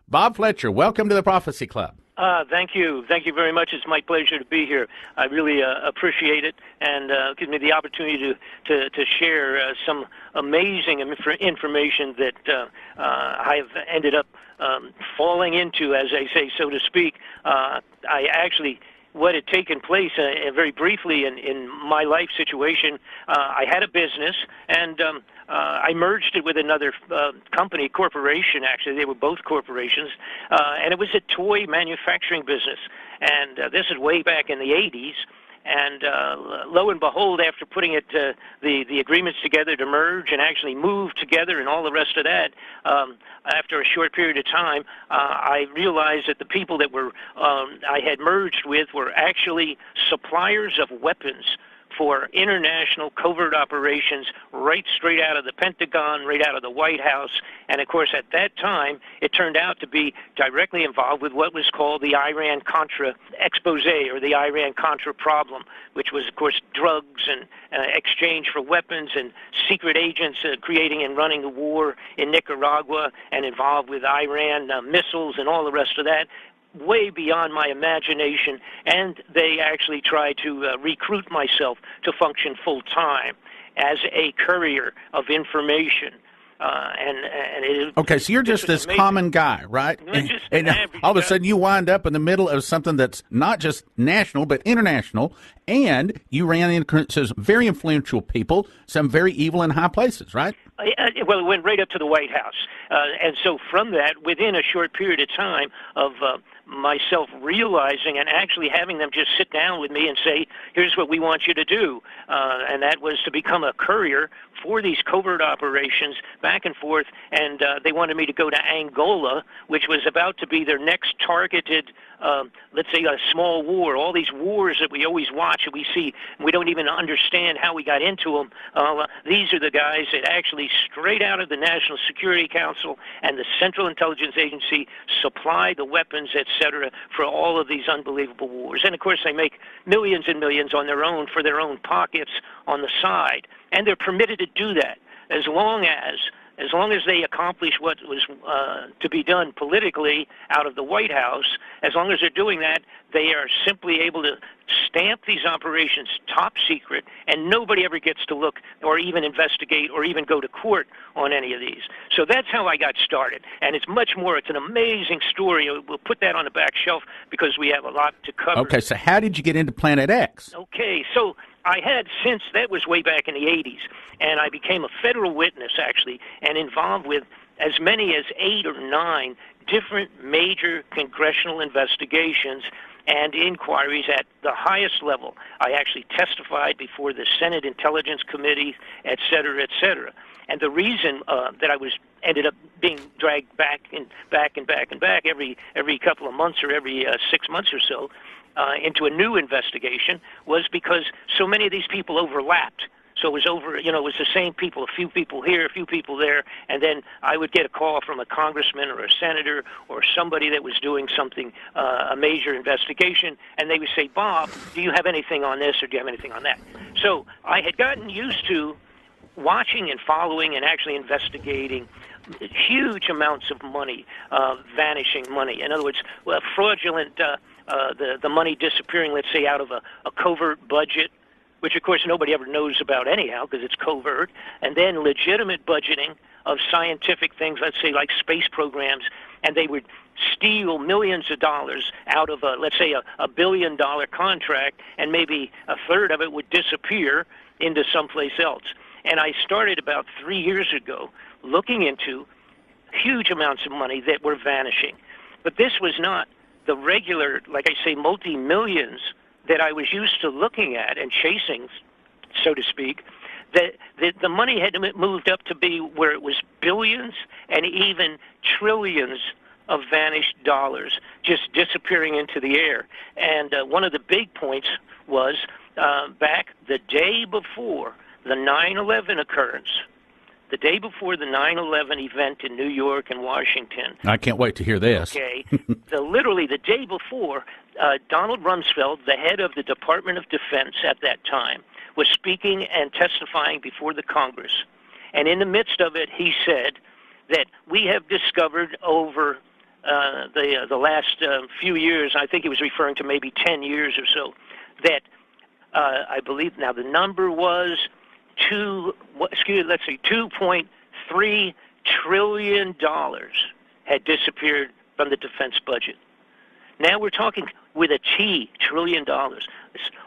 Bob Fletcher, welcome to the Prophecy Club. Thank you. Thank you very much. It's my pleasure to be here. I really appreciate it, and gives me the opportunity to share some amazing information that I have ended up falling into, as I say, so to speak. What had taken place very briefly in my life situation, I had a business, and I merged it with another corporation, actually. They were both corporations, and it was a toy manufacturing business. And this is way back in the 80s. And lo and behold, after putting the agreements together to merge and actually move together and all the rest of that, after a short period of time, I realized that the people that I had merged with were actually suppliers of weapons for international covert operations right straight out of the Pentagon, right out of the White House. And, of course, at that time, it turned out to be directly involved with what was called the Iran-Contra expose, or the Iran-Contra problem, which was, of course, drugs and exchange for weapons and secret agents creating and running the war in Nicaragua and involved with Iran missiles and all the rest of that. Way beyond my imagination, and they actually tried to recruit myself to function full-time as a courier of information. Okay, so you're just this common guy, right? And all of a sudden you wind up in the middle of something that's not just national but international, and you ran into some very influential people, some very evil in high places, right? Well, it went right up to the White House. And so from that, within a short period of time of myself realizing and actually having them just sit down with me and say, here's what we want you to do. And that was to become a courier for these covert operations back and forth. And they wanted me to go to Angola, which was about to be their next targeted, let's say, a small war. All these wars that we always watch and we see, we don't even understand how we got into them. These are the guys that actually, straight out of the National Security Council and the Central Intelligence Agency, supply the weapons, etc., for all of these unbelievable wars. And, of course, they make millions and millions on their own for their own pockets on the side. And they're permitted to do that as long as they accomplish what was to be done politically out of the White House. As long as they're doing that, they are simply able to stamp these operations top secret, and nobody ever gets to look or even investigate or even go to court on any of these. So that's how I got started, and it's much more. It's an amazing story. We'll put that on the back shelf because we have a lot to cover. Okay, so how did you get into Planet X? Okay, so I had, since that was way back in the 80s, and I became a federal witness, actually, and involved with as many as 8 or 9 different major congressional investigations and inquiries at the highest level. I actually testified before the Senate Intelligence Committee, et cetera, et cetera. And the reason that I ended up being dragged back every couple of months or every 6 months or so into a new investigation was because so many of these people overlapped. So it was it was the same people, a few people here, a few people there, and then I would get a call from a congressman or a senator or somebody that was doing something, a major investigation, and they would say, Bob, do you have anything on this or do you have anything on that? So I had gotten used to watching and following and actually investigating huge amounts of money, vanishing money. In other words, fraudulent, the money disappearing, let's say, out of a covert budget, which, of course, nobody ever knows about anyhow because it's covert, and then legitimate budgeting of scientific things, let's say, like space programs, and they would steal millions of dollars out of, let's say, a billion-dollar contract, and maybe a third of it would disappear into someplace else. And I started about 3 years ago looking into huge amounts of money that were vanishing. But this was not the regular, like I say, multi-millions that I was used to looking at and chasing, so to speak. The money had moved up to be where it was billions and even trillions of vanished dollars just disappearing into the air. And one of the big points was back the day before the 9/11 occurrence, the day before the 9/11 event in New York and Washington. I can't wait to hear this. Okay. Literally the day before, Donald Rumsfeld, the head of the Department of Defense at that time, was speaking and testifying before the Congress. And in the midst of it, he said that we have discovered over the last few years, I think he was referring to maybe 10 years or so, that I believe now the number was $2.3 trillion had disappeared from the defense budget. Now we're talking with a T, $1 trillion.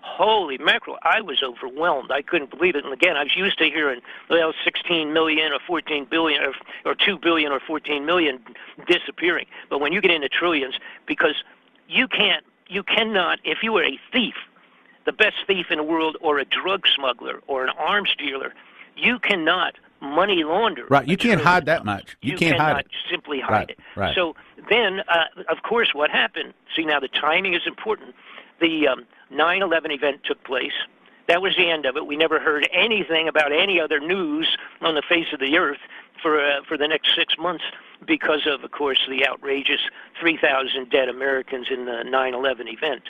Holy mackerel, I was overwhelmed. I couldn't believe it. And again, I was used to hearing, 16 million or 14 billion or 2 billion or 14 million disappearing. But when you get into trillions, because you cannot, if you were a thief, the best thief in the world, or a drug smuggler or an arms dealer, you cannot money launder. Right, you can't hide that much. You can't hide it. Simply hide it. Right. So then, of course, what happened? See, now the timing is important. The 9/11 event took place. That was the end of it. We never heard anything about any other news on the face of the earth for the next 6 months because of course, the outrageous 3,000 dead Americans in the 9/11 event.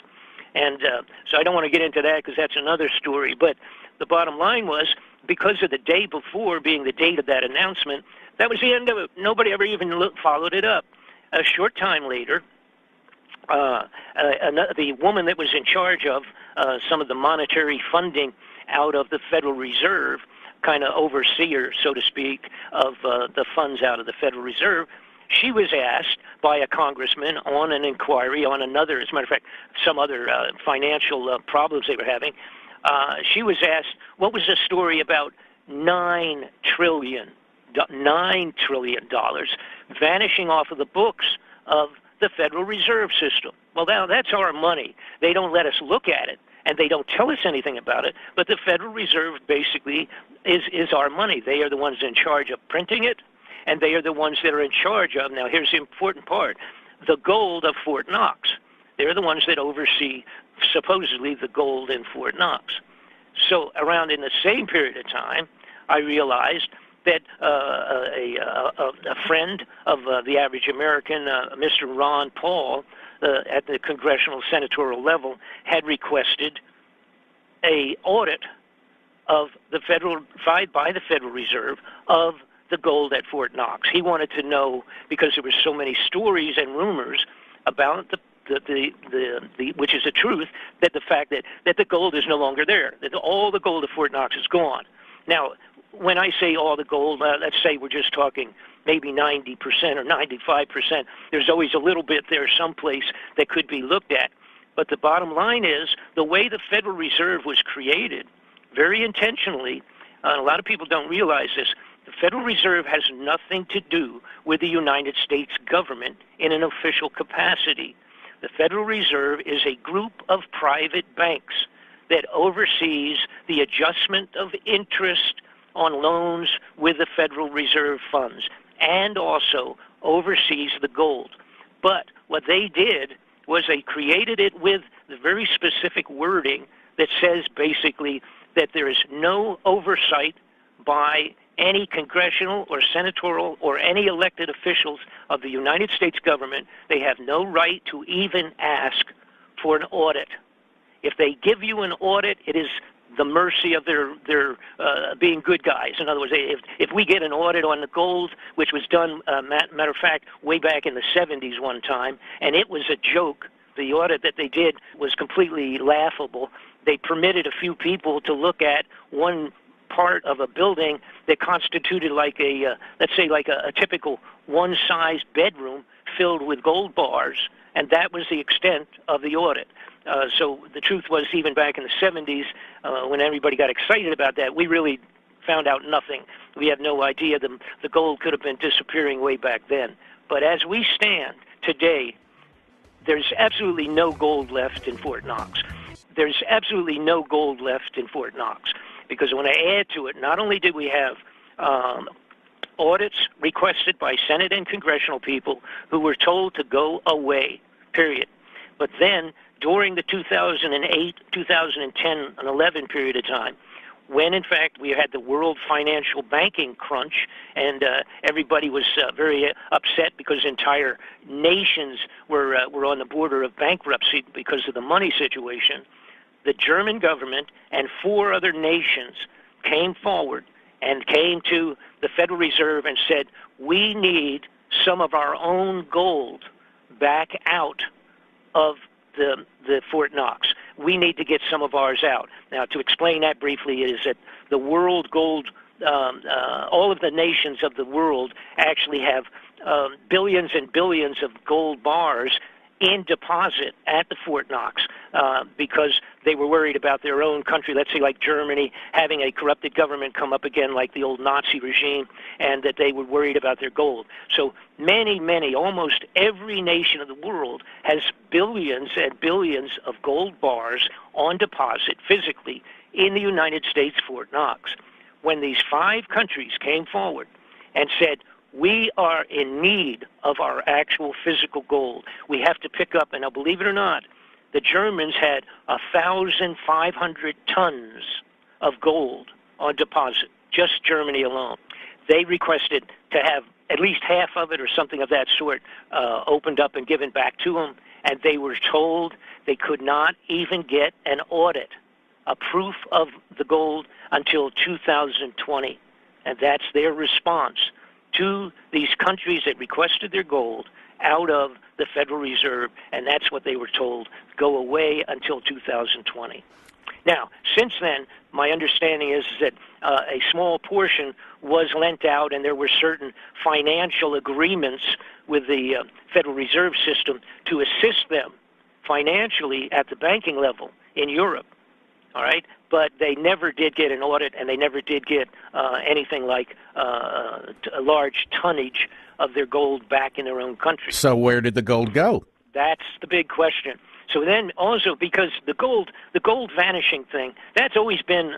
And so I don't want to get into that because that's another story. But the bottom line was, because of the day before being the date of that announcement, that was the end of it. Nobody ever even followed it up. A short time later, the woman that was in charge of some of the monetary funding out of the Federal Reserve, kind of overseer, so to speak, of the funds out of the Federal Reserve, she was asked by a congressman on an inquiry on another, as a matter of fact, some other financial problems they were having. She was asked, what was the story about $9 trillion vanishing off of the books of the Federal Reserve System? Well, now that's our money. They don't let us look at it, and they don't tell us anything about it, but the Federal Reserve basically is our money. They are the ones in charge of printing it, and they are the ones that are in charge of, now here's the important part, the gold of Fort Knox. They're the ones that oversee, supposedly, the gold in Fort Knox. So around in the same period of time, I realized that a friend of the average American, Mr. Ron Paul, at the congressional senatorial level, had requested a audit of the by the Federal Reserve of the gold at Fort Knox. He wanted to know, because there were so many stories and rumors about which is the truth, that the fact that the gold is no longer there, that all the gold of Fort Knox is gone. Now, when I say all the gold, let's say we're just talking maybe 90% or 95%. There's always a little bit there someplace that could be looked at. But the bottom line is, the way the Federal Reserve was created, very intentionally, and a lot of people don't realize this, the Federal Reserve has nothing to do with the United States government in an official capacity. The Federal Reserve is a group of private banks that oversees the adjustment of interest on loans with the Federal Reserve funds, and also oversees the gold. But what they did was they created it with the very specific wording that says basically that there is no oversight by any congressional or senatorial or any elected officials of the United States government. They have no right to even ask for an audit. If they give you an audit, it is the mercy of their being good guys. In other words, if we get an audit on the gold, which was done, matter of fact, way back in the 70s one time, and it was a joke. The audit that they did was completely laughable. They permitted a few people to look at one part of a building that constituted like let's say like a typical one-size bedroom filled with gold bars, and that was the extent of the audit. So the truth was, even back in the 70s, when everybody got excited about that, we really found out nothing. We have no idea. The gold could have been disappearing way back then. But as we stand today, there's absolutely no gold left in Fort Knox. There's absolutely no gold left in Fort Knox. Because when I add to it, not only did we have audits requested by Senate and congressional people who were told to go away, period. But then during the 2008, 2010, and 11 period of time, when in fact we had the world financial banking crunch, and everybody was very upset because entire nations were on the border of bankruptcy because of the money situation, the German government and 4 other nations came forward and came to the Federal Reserve and said, we need some of our own gold back out of the Fort Knox. We need to get some of ours out. Now, to explain that briefly is that the world gold, all of the nations of the world actually have billions and billions of gold bars in deposit at the Fort Knox because they were worried about their own country, let's say like Germany, having a corrupted government come up again like the old Nazi regime, and that they were worried about their gold. So many, almost every nation of the world has billions and billions of gold bars on deposit physically in the United States Fort Knox. When these 5 countries came forward and said, we are in need of our actual physical gold. We have to pick up, and now believe it or not, the Germans had 1,500 tons of gold on deposit, just Germany alone. They requested to have at least half of it or something of that sort opened up and given back to them, and they were told they could not even get an audit, a proof of the gold, until 2020. And that's their response to these countries that requested their gold out of the Federal Reserve, and that's what they were told, go away until 2020. Now, since then, my understanding is that a small portion was lent out, and there were certain financial agreements with the Federal Reserve System to assist them financially at the banking level in Europe. All right, but they never did get an audit, and they never did get anything like a large tonnage of their gold back in their own country. So where did the gold go? That's the big question. So then also, because the gold vanishing thing, that's always been,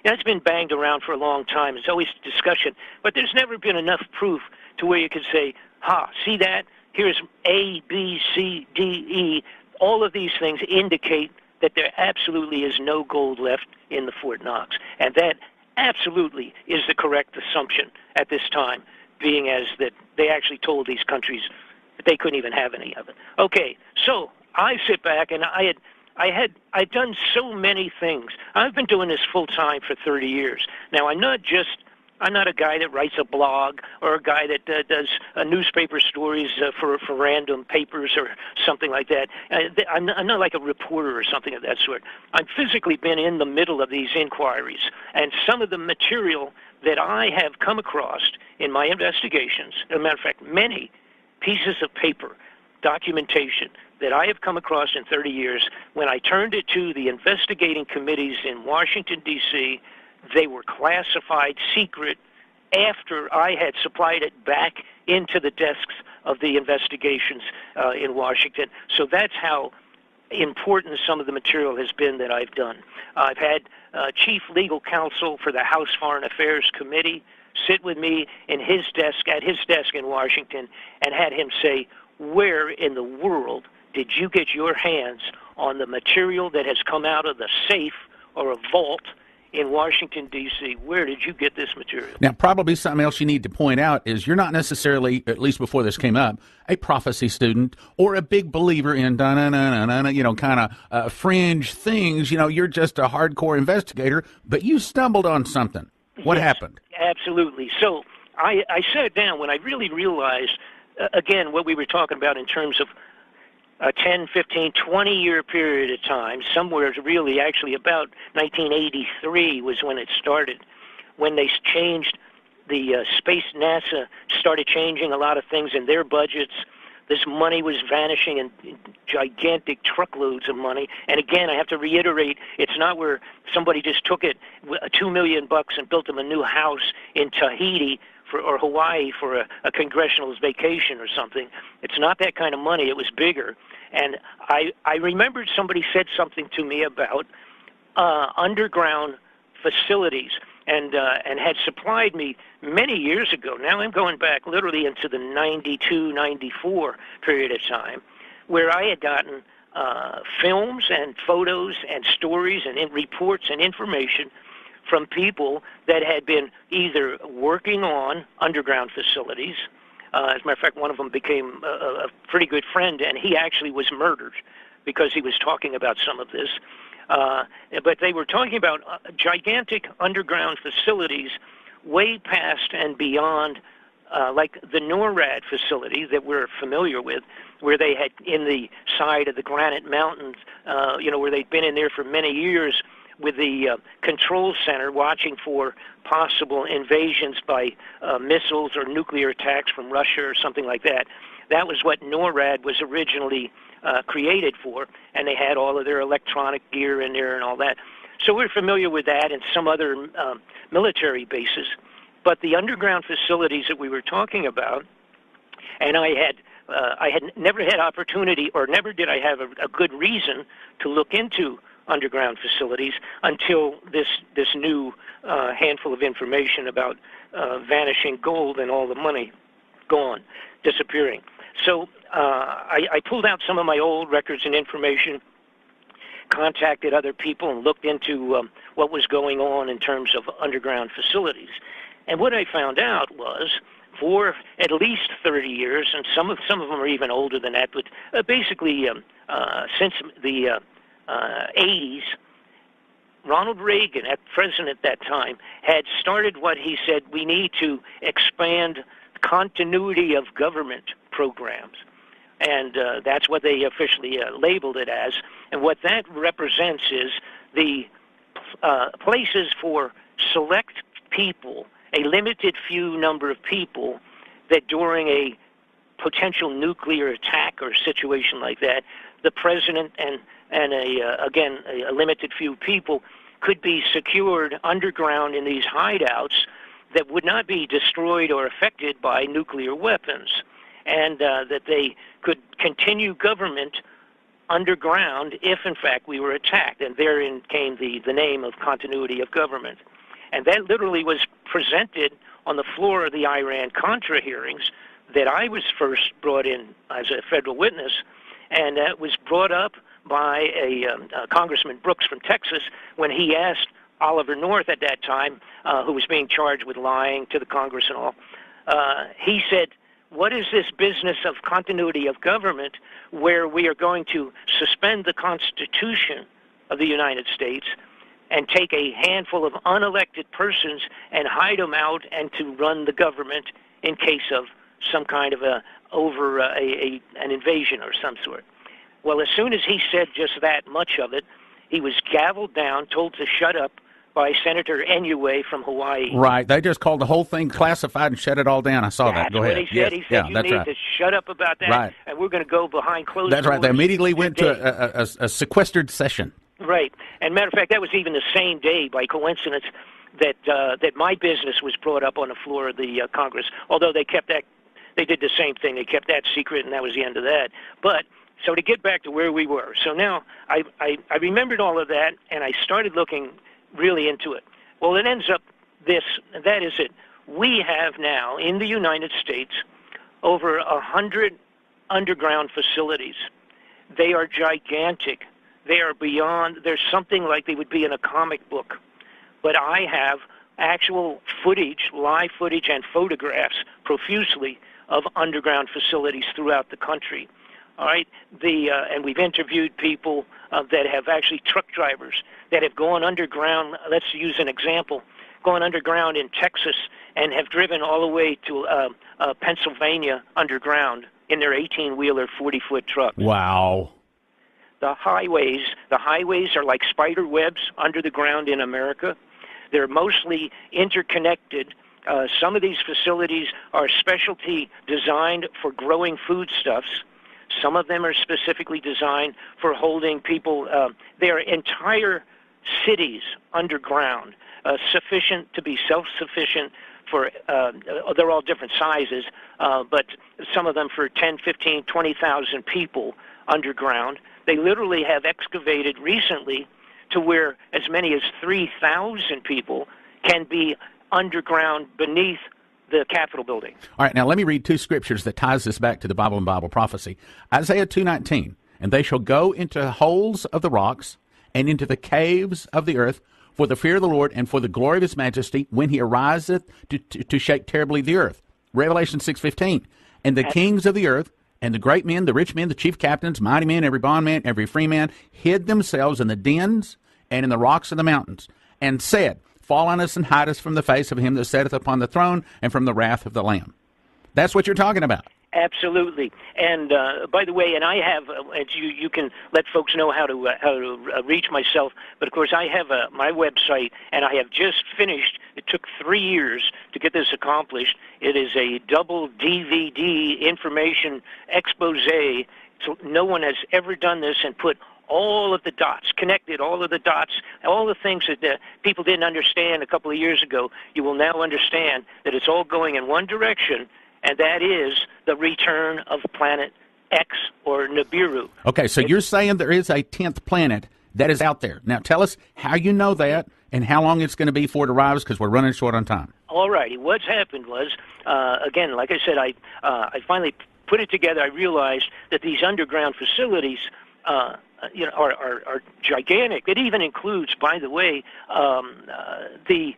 that's been banged around for a long time. It's always discussion, but there's never been enough proof to where you could say, see that? Here's A, B, C, D, E. All of these things indicate that there absolutely is no gold left in the Fort Knox. And that absolutely is the correct assumption at this time, being as that they actually told these countries that they couldn't even have any of it. Okay, so I sit back, and I'd done so many things. I've been doing this full time for 30 years. Now, I'm not a guy that writes a blog or a guy that does newspaper stories for random papers or something like that. I'm not like a reporter or something of that sort. I've physically been in the middle of these inquiries, and some of the material that I have come across in my investigations, as a matter of fact, many pieces of paper, documentation that I have come across in 30 years, when I turned it to the investigating committees in Washington, D.C., they were classified secret after I had supplied it back into the desks of the investigations in Washington. So that's how important some of the material has been that I've done. I've had Chief Legal Counsel for the House Foreign Affairs Committee sit with me at his desk in Washington, and had him say, where in the world did you get your hands on the material that has come out of the safe or a vault in Washington, D.C.? Where did you get this material? Now, probably something else you need to point out is you're not necessarily, at least before this came up, a prophecy student or a big believer in kind of fringe things. You're just a hardcore investigator, but you stumbled on something. What happened? Absolutely. So I sat down when I really realized, again, what we were talking about in terms of a 10, 15, 20-year period of time, somewhere really actually about 1983 was when it started, when they changed the space. NASA started changing a lot of things in their budgets. This money was vanishing in gigantic truckloads of money. And again, I have to reiterate, it's not where somebody just took it, $2 million and built them a new house in Tahiti or Hawaii for a congressional vacation or something. It's not that kind of money. It was bigger. And I remembered somebody said something to me about underground facilities and had supplied me many years ago. Now I'm going back literally into the 92, 94 period of time, where I had gotten films and photos and stories and reports and information from people that had been either working on underground facilities. As a matter of fact, one of them became a pretty good friend, and he actually was murdered because he was talking about some of this. But they were talking about gigantic underground facilities way past and beyond like the NORAD facility that we're familiar with, where they had in the side of the Granite Mountains, where they'd been in there for many years with the control center watching for possible invasions by missiles or nuclear attacks from Russia or something like that. That was what NORAD was originally created for, and they had all of their electronic gear in there and all that. So we're familiar with that and some other military bases. But the underground facilities that we were talking about, and I had never had opportunity, or never did I have a good reason to look into underground facilities until this new handful of information about vanishing gold and all the money gone, disappearing. So I pulled out some of my old records and information, contacted other people, and looked into what was going on in terms of underground facilities. And what I found out was, for at least 30 years, and some of them are even older than that, but basically since the 80s, Ronald Reagan, president at that time, had started what he said, we need to expand continuity of government programs. And that's what they officially labeled it as. And what that represents is the places for select people, a limited few number of people, that during a potential nuclear attack or situation like that, the president and a limited few people could be secured underground in these hideouts that would not be destroyed or affected by nuclear weapons, and that they could continue government underground if, in fact, we were attacked. And therein came the name of continuity of government. And that literally was presented on the floor of the Iran-Contra hearings that I was first brought in as a federal witness, and that was brought up by a Congressman Brooks from Texas when he asked Oliver North at that time, who was being charged with lying to the Congress and all, he said, what is this business of continuity of government where we are going to suspend the Constitution of the United States and take a handful of unelected persons and hide them out and to run the government in case of some kind of an invasion or some sort? Well, as soon as he said just that much of it, he was gavelled down, told to shut up by Senator Inouye from Hawaii. Right. They just called the whole thing classified and shut it all down. I saw that. Go ahead. That's what he said. He said, you need to shut up about that, right, and we're going to go behind closed doors. That's right. They immediately went to a sequestered session. Right. And matter of fact, that was even the same day, by coincidence, that my business was brought up on the floor of the Congress, although they kept that, they did the same thing. They kept that secret, and that was the end of that. But so to get back to where we were, so now I remembered all of that, and I started looking really into it. Well, it ends up this, and that is it. We have now in the United States over 100 underground facilities. They are gigantic. They are beyond, there's something like they would be in a comic book. But I have actual footage, live footage and photographs profusely of underground facilities throughout the country. All right, and we've interviewed people that have actually truck drivers that have gone underground. Let's use an example, gone underground in Texas and have driven all the way to Pennsylvania underground in their 18-wheeler, 40-foot truck. Wow. The highways are like spider webs under the ground in America. They're mostly interconnected. Some of these facilities are specialty designed for growing foodstuffs. Some of them are specifically designed for holding people. Their entire cities underground, sufficient to be self-sufficient for, they're all different sizes, but some of them for 10, 15, 20,000 people underground. They literally have excavated recently to where as many as 3,000 people can be underground beneath the Capitol building. All right, now let me read two scriptures that ties this back to the Bible and Bible prophecy. Isaiah 2:19, and they shall go into holes of the rocks and into the caves of the earth for the fear of the Lord and for the glory of his majesty when he ariseth to shake terribly the earth. Revelation 6:15, and the kings of the earth and the great men, the rich men, the chief captains, mighty men, every bondman, every free man, hid themselves in the dens and in the rocks of the mountains, and said, fall on us and hide us from the face of him that sitteth upon the throne and from the wrath of the Lamb. That's what you're talking about. Absolutely. And by the way, and I have, you can let folks know how to reach myself. But of course, I have my website, and I have just finished. It took 3 years to get this accomplished. It is a double DVD information expose. So no one has ever done this and put all of the dots, connected all of the dots, all the things that people didn't understand a couple of years ago. You will now understand that it's all going in one direction, and that is the return of Planet X, or Nibiru. Okay, so you're saying there is a 10th planet that is out there. Now tell us how you know that and how long it's going to be before it arrives, because we're running short on time. All righty. What's happened was, again, like I said, I finally put it together. I realized that these underground facilities are gigantic. It even includes, by the way, the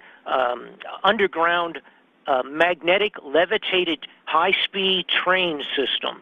underground magnetic levitated high-speed train system.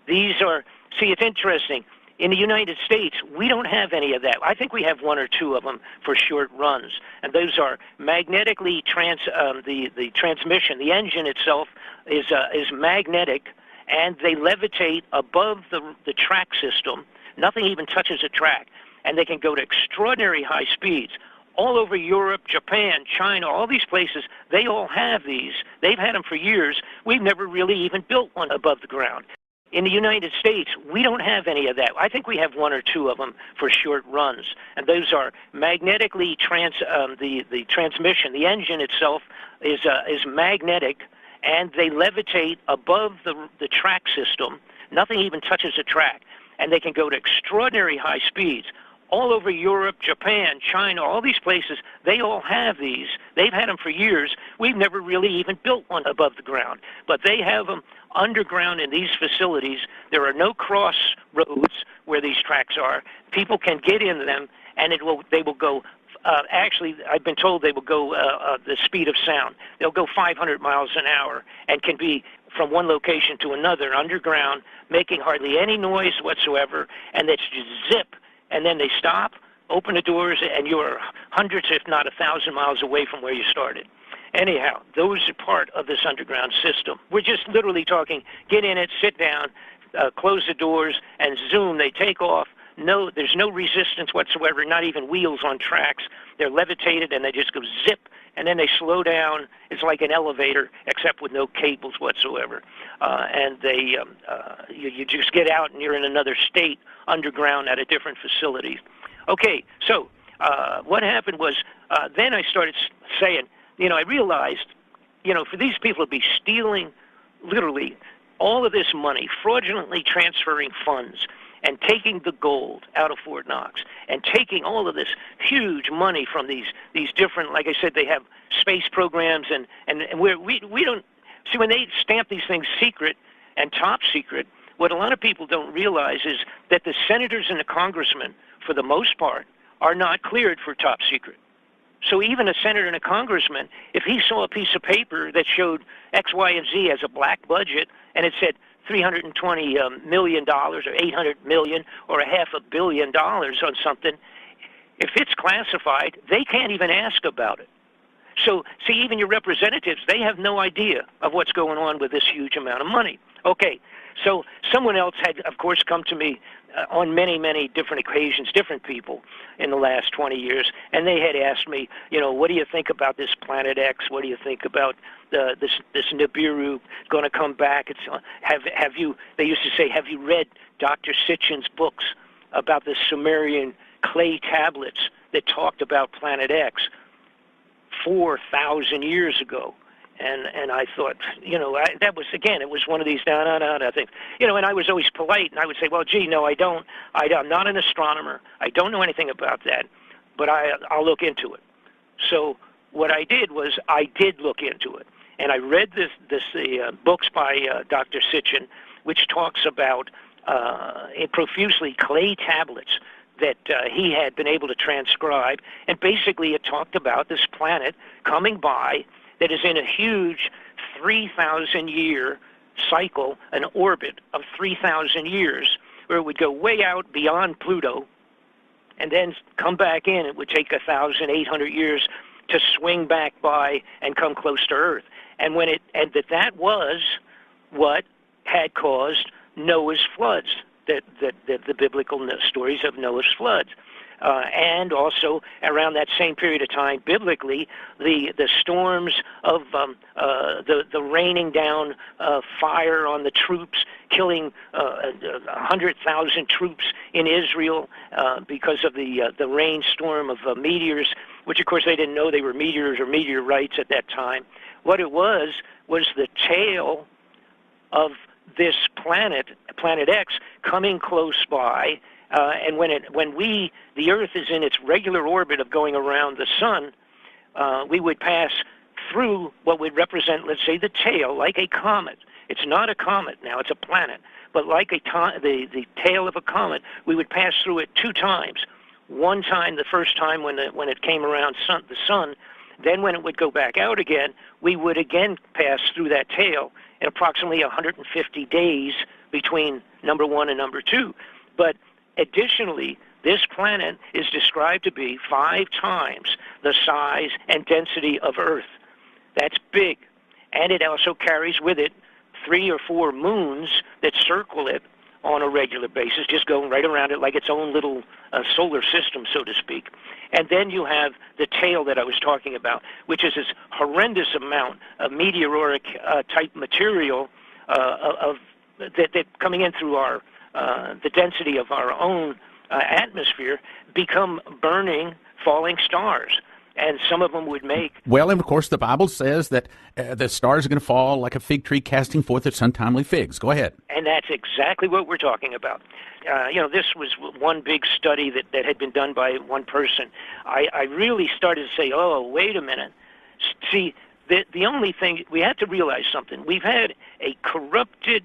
These are, see, it's interesting. In the United States, we don't have any of that. I think we have one or two of them for short runs, and those are magnetically the transmission. The engine itself is magnetic, and they levitate above the track system. Nothing even touches the track, and they can go to extraordinary high speeds. All over Europe, Japan, China, all these places, they all have these. They've had them for years. We've never really even built one above the ground. In the United States, we don't have any of that. I think we have one or two of them for short runs, and those are magnetically the transmission. The engine itself is magnetic, and they levitate above the track system. Nothing even touches the track, and they can go to extraordinary high speeds. All over Europe, Japan, China, all these places, they all have these. They've had them for years. We've never really even built one above the ground. But they have them underground in these facilities. There are no crossroads where these tracks are. People can get into them, and they will go, actually, I've been told they will go the speed of sound. They'll go 500 miles an hour and can be from one location to another underground, making hardly any noise whatsoever, and it's just zip. And then they stop, open the doors, and you're hundreds, if not 1,000 miles away from where you started. Anyhow, those are part of this underground system. We're just literally talking, get in it, sit down, close the doors, and zoom, they take off. No, there's no resistance whatsoever, not even wheels on tracks. They're levitated, and they just go zip, and then they slow down. It's like an elevator, except with no cables whatsoever. And you just get out, and you're in another state underground at a different facility. Okay, so what happened was then I started saying, I realized, for these people to be stealing literally all of this money, fraudulently transferring funds, and taking the gold out of Fort Knox, and taking all of this huge money from these different, like I said, they have space programs, and we don't, see, when they stamp these things secret and top secret, what a lot of people don't realize is that the senators and the congressmen, for the most part, are not cleared for top secret. So even a senator and a congressman, if he saw a piece of paper that showed X, Y, and Z as a black budget, and it said $320 million or $800 million or $500 million on something, if it's classified, they can't even ask about it. So, see, even your representatives, they have no idea of what's going on with this huge amount of money. Okay, so someone else had, of course, come to me on many, many different occasions, different people in the last 20 years, and they had asked me, what do you think about this Planet X? What do you think about this Nibiru going to come back? It's have you? They used to say, have you read Dr. Sitchin's books about the Sumerian clay tablets that talked about Planet X 4,000 years ago? And I thought, that was, again, it was one of these things. And I was always polite, and I would say, well, gee, no, I don't. I'm not an astronomer. I don't know anything about that, but I'll look into it. So what I did was I did look into it, and I read the books by Dr. Sitchin, which talks about profusely clay tablets that he had been able to transcribe, and basically it talked about this planet coming by that is in a huge 3,000-year cycle, an orbit of 3,000 years, where it would go way out beyond Pluto and then come back in. It would take 1,800 years to swing back by and come close to Earth. And that was what had caused Noah's floods, the biblical stories of Noah's floods. And also around that same period of time, biblically, the storms of the raining down fire on the troops, killing 100,000 troops in Israel because of the rainstorm of meteors, which of course they didn't know they were meteors or meteorites at that time. What it was the tail of this planet, Planet X, coming close by. And when the Earth is in its regular orbit of going around the sun, we would pass through what would represent, let's say, the tail, like a comet. It's not a comet now; it's a planet. But like the tail of a comet, we would pass through it 2 times. One time, the first time when it came around the sun, then when it would go back out again, we would again pass through that tail in approximately 150 days between number 1 and number 2. But additionally, this planet is described to be 5 times the size and density of Earth. That's big. And it also carries with it 3 or 4 moons that circle it on a regular basis, just going right around it like its own little solar system, so to speak. And then you have the tail that I was talking about, which is this horrendous amount of meteoric type material that coming in through our the density of our own atmosphere, become burning, falling stars. And some of them would make... Well, and of course, the Bible says that the stars are going to fall like a fig tree casting forth its untimely figs. Go ahead. And that's exactly what we're talking about. This was one big study that had been done by one person. I really started to say, oh, wait a minute. See, the only thing... We had to realize something. We've had a corrupted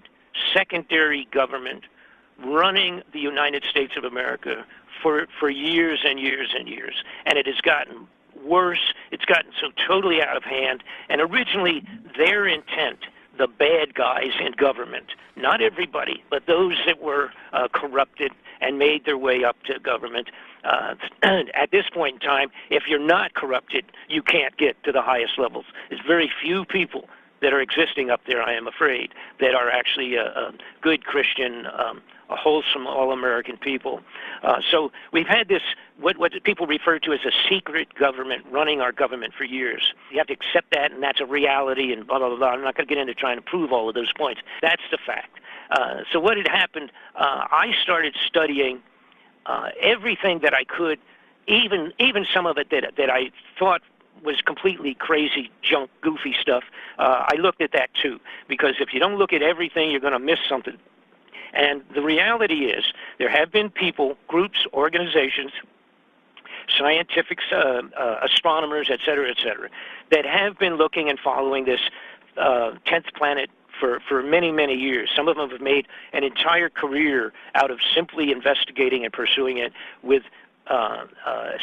secondary government running the United States of America for years and years and years. And it has gotten worse. It's gotten so totally out of hand. And originally, their intent, the bad guys in government, not everybody, but those that were corrupted and made their way up to government, at this point in time, if you're not corrupted, you can't get to the highest levels. There's very few people that are existing up there, I am afraid, that are actually a good Christian, a wholesome, all-American people. So we've had this, what people refer to as a secret government running our government for years. You have to accept that, and that's a reality, and blah, blah, blah. I'm not going to get into trying to prove all of those points. That's the fact. So what had happened, I started studying everything that I could, even some of it that I thought was completely crazy, junk, goofy stuff. I looked at that too, because if you don't look at everything, you're going to miss something. And the reality is, there have been people, groups, organizations, scientific astronomers, et cetera, that have been looking and following this 10th planet for many, many years. Some of them have made an entire career out of simply investigating and pursuing it with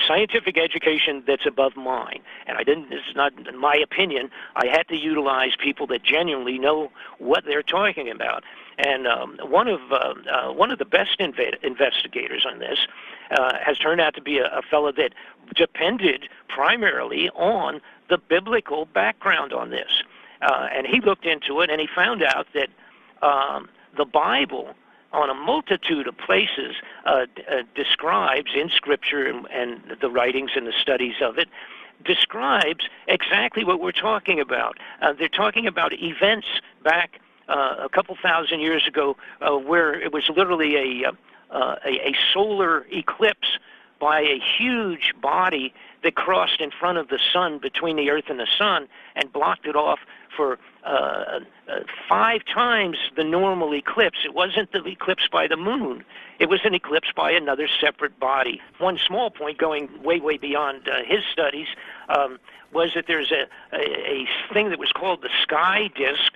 scientific education that's above mine. And this is not my opinion. I had to utilize people that genuinely know what they're talking about. And one of the best investigators on this has turned out to be a fellow that depended primarily on the biblical background on this. And he looked into it, and he found out that the Bible, on a multitude of places, describes in Scripture and the writings and the studies of it, describes exactly what we're talking about. They're talking about events back a couple thousand years ago where it was literally a solar eclipse by a huge body that crossed in front of the sun, between the Earth and the sun, and blocked it off for 5 times the normal eclipse. It wasn't the eclipse by the moon. It was an eclipse by another separate body. One small point, going way, way beyond his studies, was that there's a thing that was called the sky disk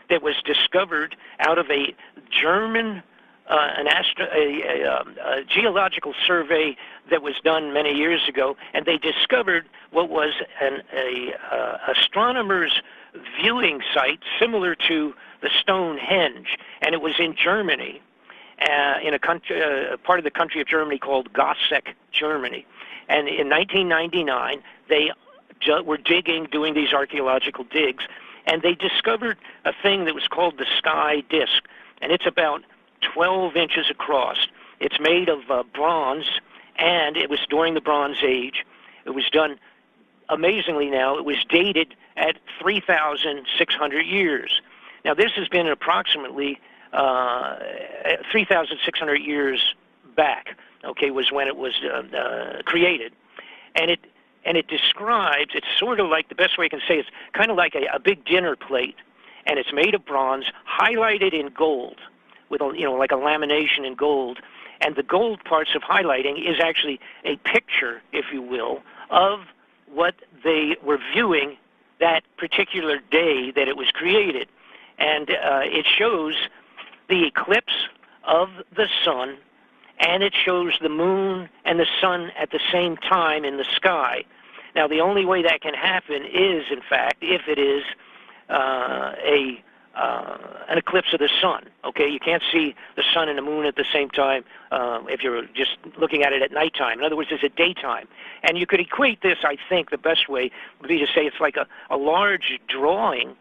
that was discovered out of a German a geological survey that was done many years ago, and they discovered what was an astronomer's viewing site similar to the Stonehenge, and it was in Germany, in a country, part of the country of Germany called Gossec, Germany. And in 1999, they were doing these archaeological digs and they discovered a thing that was called the sky disk, and it's about 12 inches across. It's made of bronze, and it was during the Bronze Age. It was done amazingly now. It was dated at 3,600 years. Now, this has been approximately 3,600 years back, okay, was when it was created. And it describes, it's sort of like, the best way I can say it's kind of like a big dinner plate, and it's made of bronze, highlighted in gold, with like a lamination in gold. And the gold parts of highlighting is actually a picture, if you will, of what they were viewing that particular day that it was created. And it shows the eclipse of the sun, and it shows the moon and the sun at the same time in the sky. Now, the only way that can happen is, in fact, if it is an eclipse of the sun. Okay, you can't see the sun and the moon at the same time if you're just looking at it at nighttime. In other words, it's at daytime. And you could equate this, I think, the best way would be to say it's like a large drawing,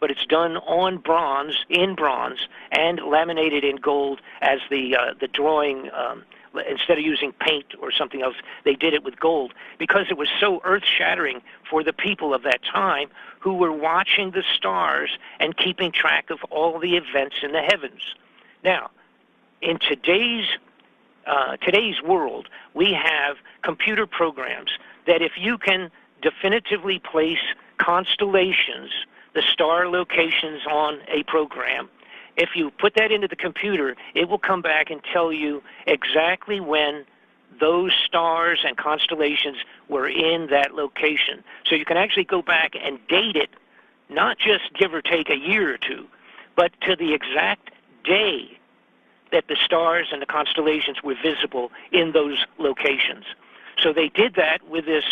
but it's done on bronze, in bronze, and laminated in gold as the drawing. Instead of using paint or something else, they did it with gold because it was so earth-shattering for the people of that time who were watching the stars and keeping track of all the events in the heavens. Now, in today's world, we have computer programs that if you can definitively place constellations, the star locations on a program, if you put that into the computer, it will come back and tell you exactly when those stars and constellations were in that location. So you can actually go back and date it, not just give or take a year or two, but to the exact day that the stars and the constellations were visible in those locations. So they did that with this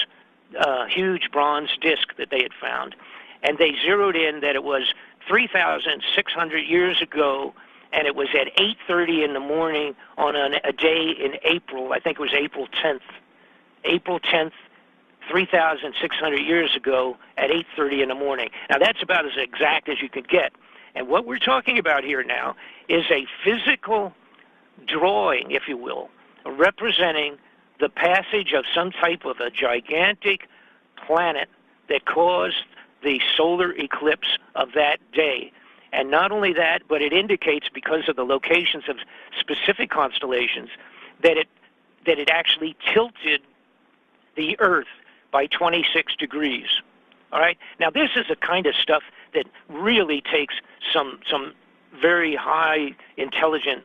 huge bronze disc that they had found, and they zeroed in that it was 3,600 years ago, and it was at 8:30 in the morning on a day in April. I think it was April 10th. April 10th, 3,600 years ago at 8:30 in the morning. Now, that's about as exact as you could get. And what we're talking about here now is a physical drawing, if you will, representing the passage of some type of a gigantic planet that caused the solar eclipse of that day. And not only that, but it indicates, because of the locations of specific constellations, that it actually tilted the Earth by 26 degrees. All right? Now, this is the kind of stuff that really takes some very high, intelligent,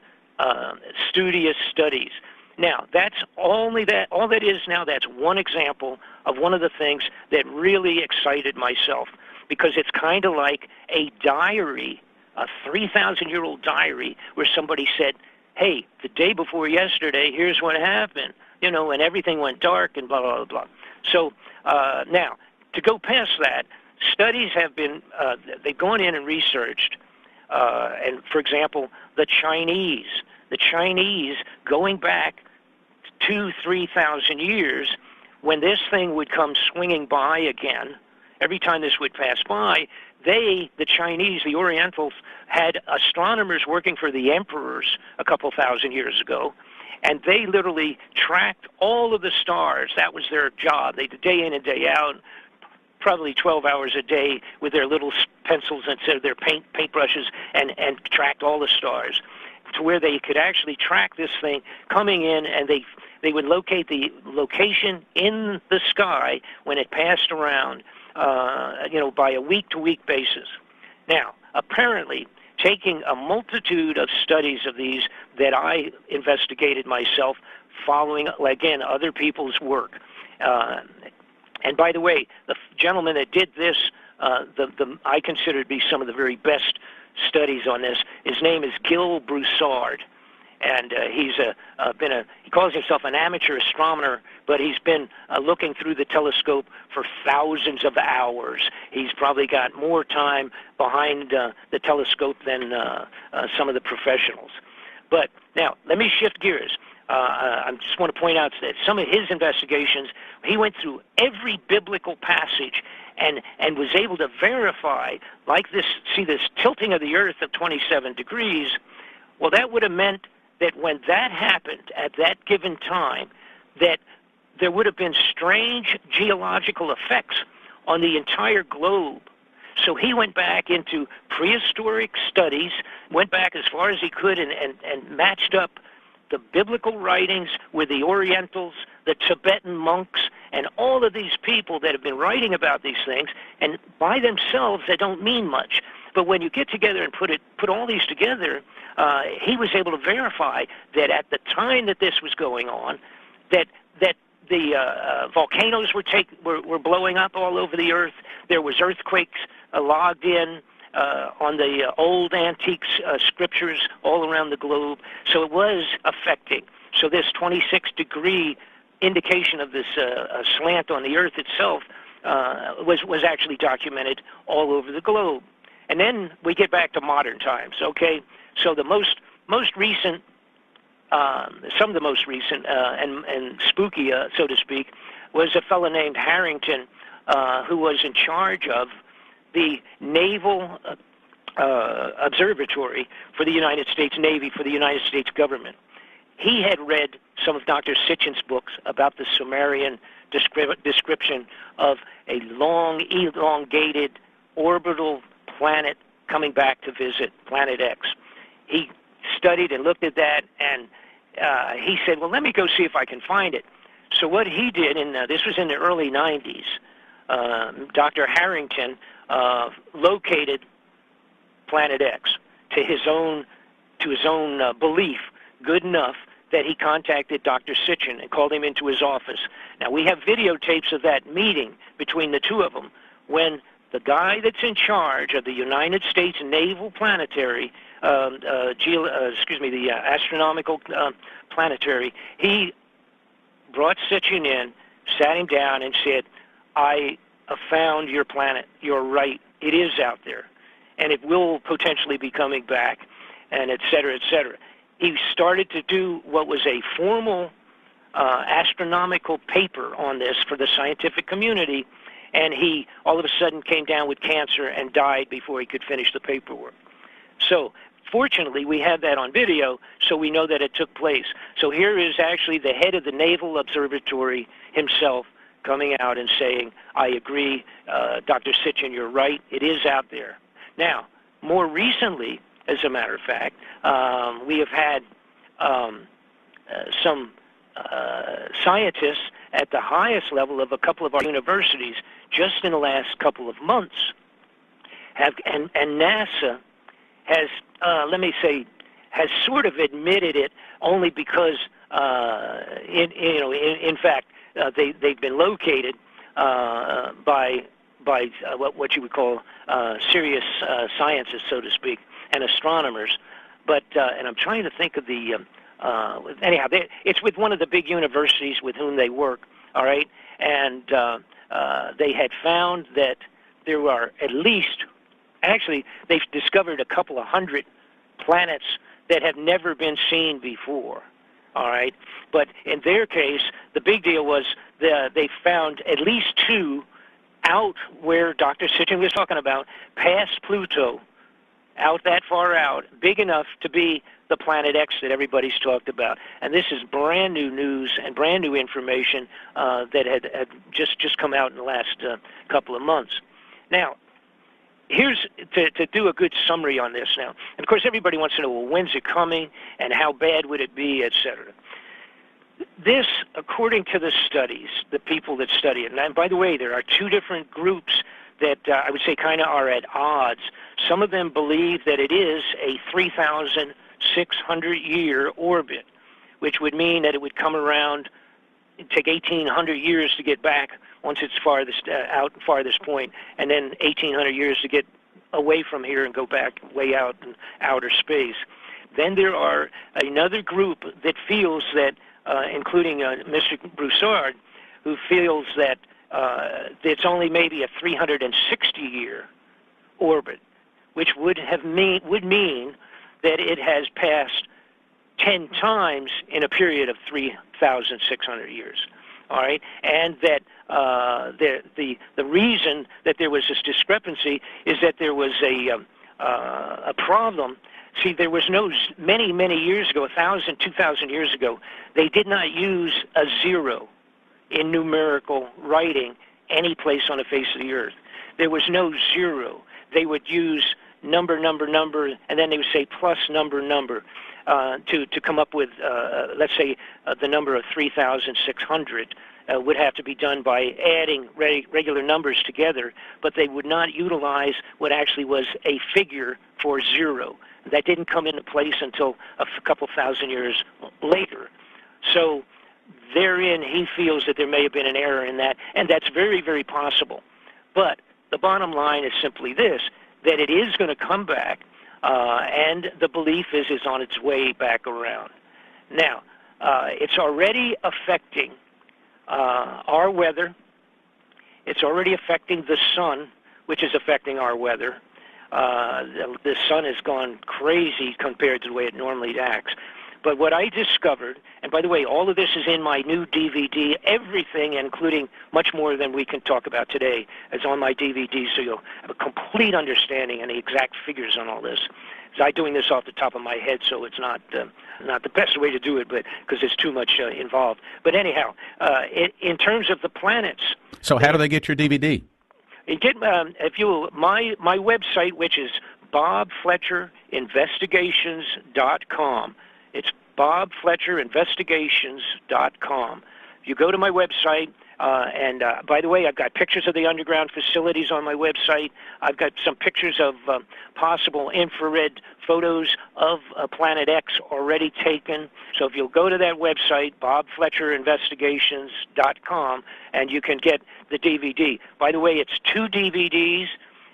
studious studies. Now, that's only that. All that is now, that's one example of one of the things that really excited myself, because it's kind of like a diary, a 3,000-year-old diary, where somebody said, hey, the day before yesterday, here's what happened, and everything went dark and blah, blah, blah. So now, to go past that, studies have been, they've gone in and researched, and for example, the Chinese going back 2,000-3,000 years, when this thing would come swinging by again, every time this would pass by, the Chinese, the Orientals, had astronomers working for the emperors a couple thousand years ago, and they literally tracked all of the stars. That was their job. They did day in and day out, probably 12 hours a day with their little pencils instead of their paintbrushes, and tracked all the stars, to where they could actually track this thing coming in, and they would locate the location in the sky when it passed around, by a week-to-week basis. Now, apparently, taking a multitude of studies of these that I investigated myself, following, again, other people's work. And by the way, the gentleman that did this, I consider to be some of the very best studies on this. His name is Gil Broussard, and he calls himself an amateur astronomer, but he's been looking through the telescope for thousands of hours. He's probably got more time behind the telescope than some of the professionals. But now, let me shift gears. I just want to point out that some of his investigations, he went through every biblical passage and was able to verify, like this, see this tilting of the Earth of 27 degrees, well, that would have meant that when that happened at that given time, that there would have been strange geological effects on the entire globe. So he went back into prehistoric studies, went back as far as he could and matched up the biblical writings with the Orientals, the Tibetan monks, and all of these people that have been writing about these things, and by themselves they don't mean much. But when you get together and put all these together, he was able to verify that at the time that this was going on, that the volcanoes were blowing up all over the earth. There was earthquakes logged in on the old antique scriptures all around the globe. So it was affecting. So this 26-degree indication of this slant on the earth itself was actually documented all over the globe. And then we get back to modern times, okay? So the most recent, some of the most recent and spooky, so to speak, was a fellow named Harrington who was in charge of the Naval Observatory for the United States Navy, for the United States government. He had read some of Dr. Sitchin's books about the Sumerian description of a long, elongated, orbital planet coming back to visit Planet X. He studied and looked at that, and he said, well, let me go see if I can find it. So what he did, and this was in the early 90s, Dr. Harrington located Planet X to his own belief, good enough that he contacted Dr. Sitchin and called him into his office. Now, we have videotapes of that meeting between the two of them when the guy that's in charge of the United States Naval Planetary, the Astronomical Planetary, he brought Sitchin in, sat him down, and said, I have found your planet. You're right. It is out there. And it will potentially be coming back, and et cetera, et cetera. He started to do what was a formal astronomical paper on this for the scientific community, and he all of a sudden came down with cancer and died before he could finish the paperwork. So fortunately, we have that on video, so we know that it took place. So here is actually the head of the Naval Observatory himself coming out and saying, I agree, Dr. Sitchin, you're right, it is out there. Now, more recently, as a matter of fact, we have had some scientists at the highest level of a couple of our universities just in the last couple of months and NASA has, has sort of admitted it only because, in fact, they've been located by what you would call serious scientists, so to speak, and astronomers. But and I'm trying to think of the anyhow, it's with one of the big universities with whom they work. All right, and they had found that there are at least, actually, they've discovered a couple of hundred planets that have never been seen before. All right, but in their case, the big deal was they found at least two out where Dr. Sitchin was talking about, past Pluto, out that far out, big enough to be the Planet X that everybody's talked about. And this is brand new news and brand new information that had just come out in the last couple of months. Now, here's to do a good summary on this now. And of course, everybody wants to know, well, when's it coming and how bad would it be, et cetera. This, according to the studies, the people that study it, and by the way, there are two different groups that I would say kind of are at odds. Some of them believe that it is a 3,600-year orbit, which would mean that it would come around, it'd take 1,800 years to get back once it's farthest farthest point, and then 1,800 years to get away from here and go back way out in outer space. Then there are another group that feels that, including Mr. Broussard, who feels that it's only maybe a 360-year orbit, which would mean that it has passed 10 times in a period of 3,600 years. All right, and that the reason that there was this discrepancy is that there was a problem. See, there was many years ago, 1,000, 2,000 years ago, they did not use a zero in numerical writing any place on the face of the earth. There was no zero. They would use number, and then they would say plus number, to come up with, let's say, the number of 3,600 would have to be done by adding regular numbers together, but they would not utilize what actually was a figure for zero. That didn't come into place until a couple thousand years later. So therein, he feels that there may have been an error in that, and that's very, very possible. But the bottom line is simply this, that it is going to come back, and the belief is on its way back around. Now, it's already affecting our weather. It's already affecting the sun, which is affecting our weather. The sun has gone crazy compared to the way it normally acts. But what I discovered, and by the way, all of this is in my new DVD, everything, including much more than we can talk about today, is on my DVD, so you'll have a complete understanding and the exact figures on all this. So I'm doing this off the top of my head, so it's not the best way to do it, but because there's too much involved. But anyhow, in terms of the planets. So how do they get your DVD? You get if you my website, which is bobfletcherinvestigations.com. It's bobfletcherinvestigations.com. You go to my website, and by the way, I've got pictures of the underground facilities on my website. I've got some pictures of possible infrared photos of Planet X already taken. So if you'll go to that website, bobfletcherinvestigations.com, and you can get the DVD. By the way, it's 2 DVDs,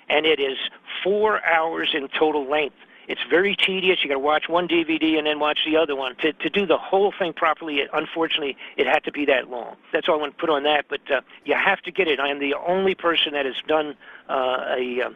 and it is 4 hours in total length. It's very tedious. You got to watch one DVD and then watch the other one. To do the whole thing properly, unfortunately, it had to be that long. That's all I want to put on that, but you have to get it. I am the only person that has done a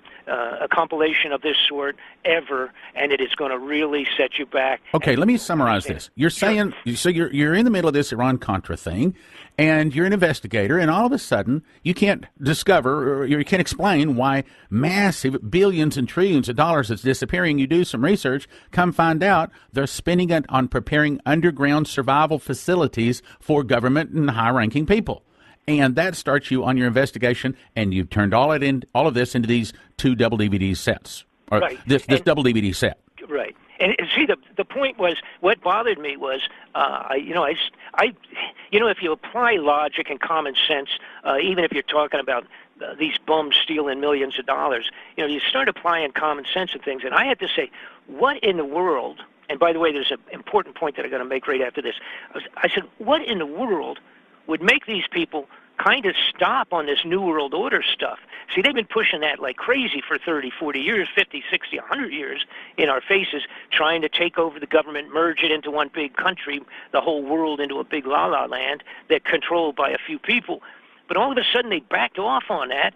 compilation of this sort ever, and it is going to really set you back. Okay, let me summarize this. You're saying, so you're in the middle of this Iran-Contra thing, and you're an investigator, and all of a sudden you can't discover, or you can't explain why massive billions and trillions of dollars is disappearing. You do some research, come find out they're spending it on preparing underground survival facilities for government and high-ranking people. And that starts you on your investigation, and you've turned all of this into these 2 double DVD sets, or right. this double DVD set. Right. And see, the point was, what bothered me was, if you apply logic and common sense, even if you're talking about these bums stealing millions of dollars, you start applying common sense and things. And I had to say, what in the world? And by the way, there's an important point that I'm going to make right after this. I said, what in the world would make these people kind of stop on this New World Order stuff? See, they've been pushing that like crazy for 30, 40 years, 50, 60, 100 years in our faces, trying to take over the government, merge it into one big country, the whole world into a big la-la land that controlled by a few people. But all of a sudden they backed off on that,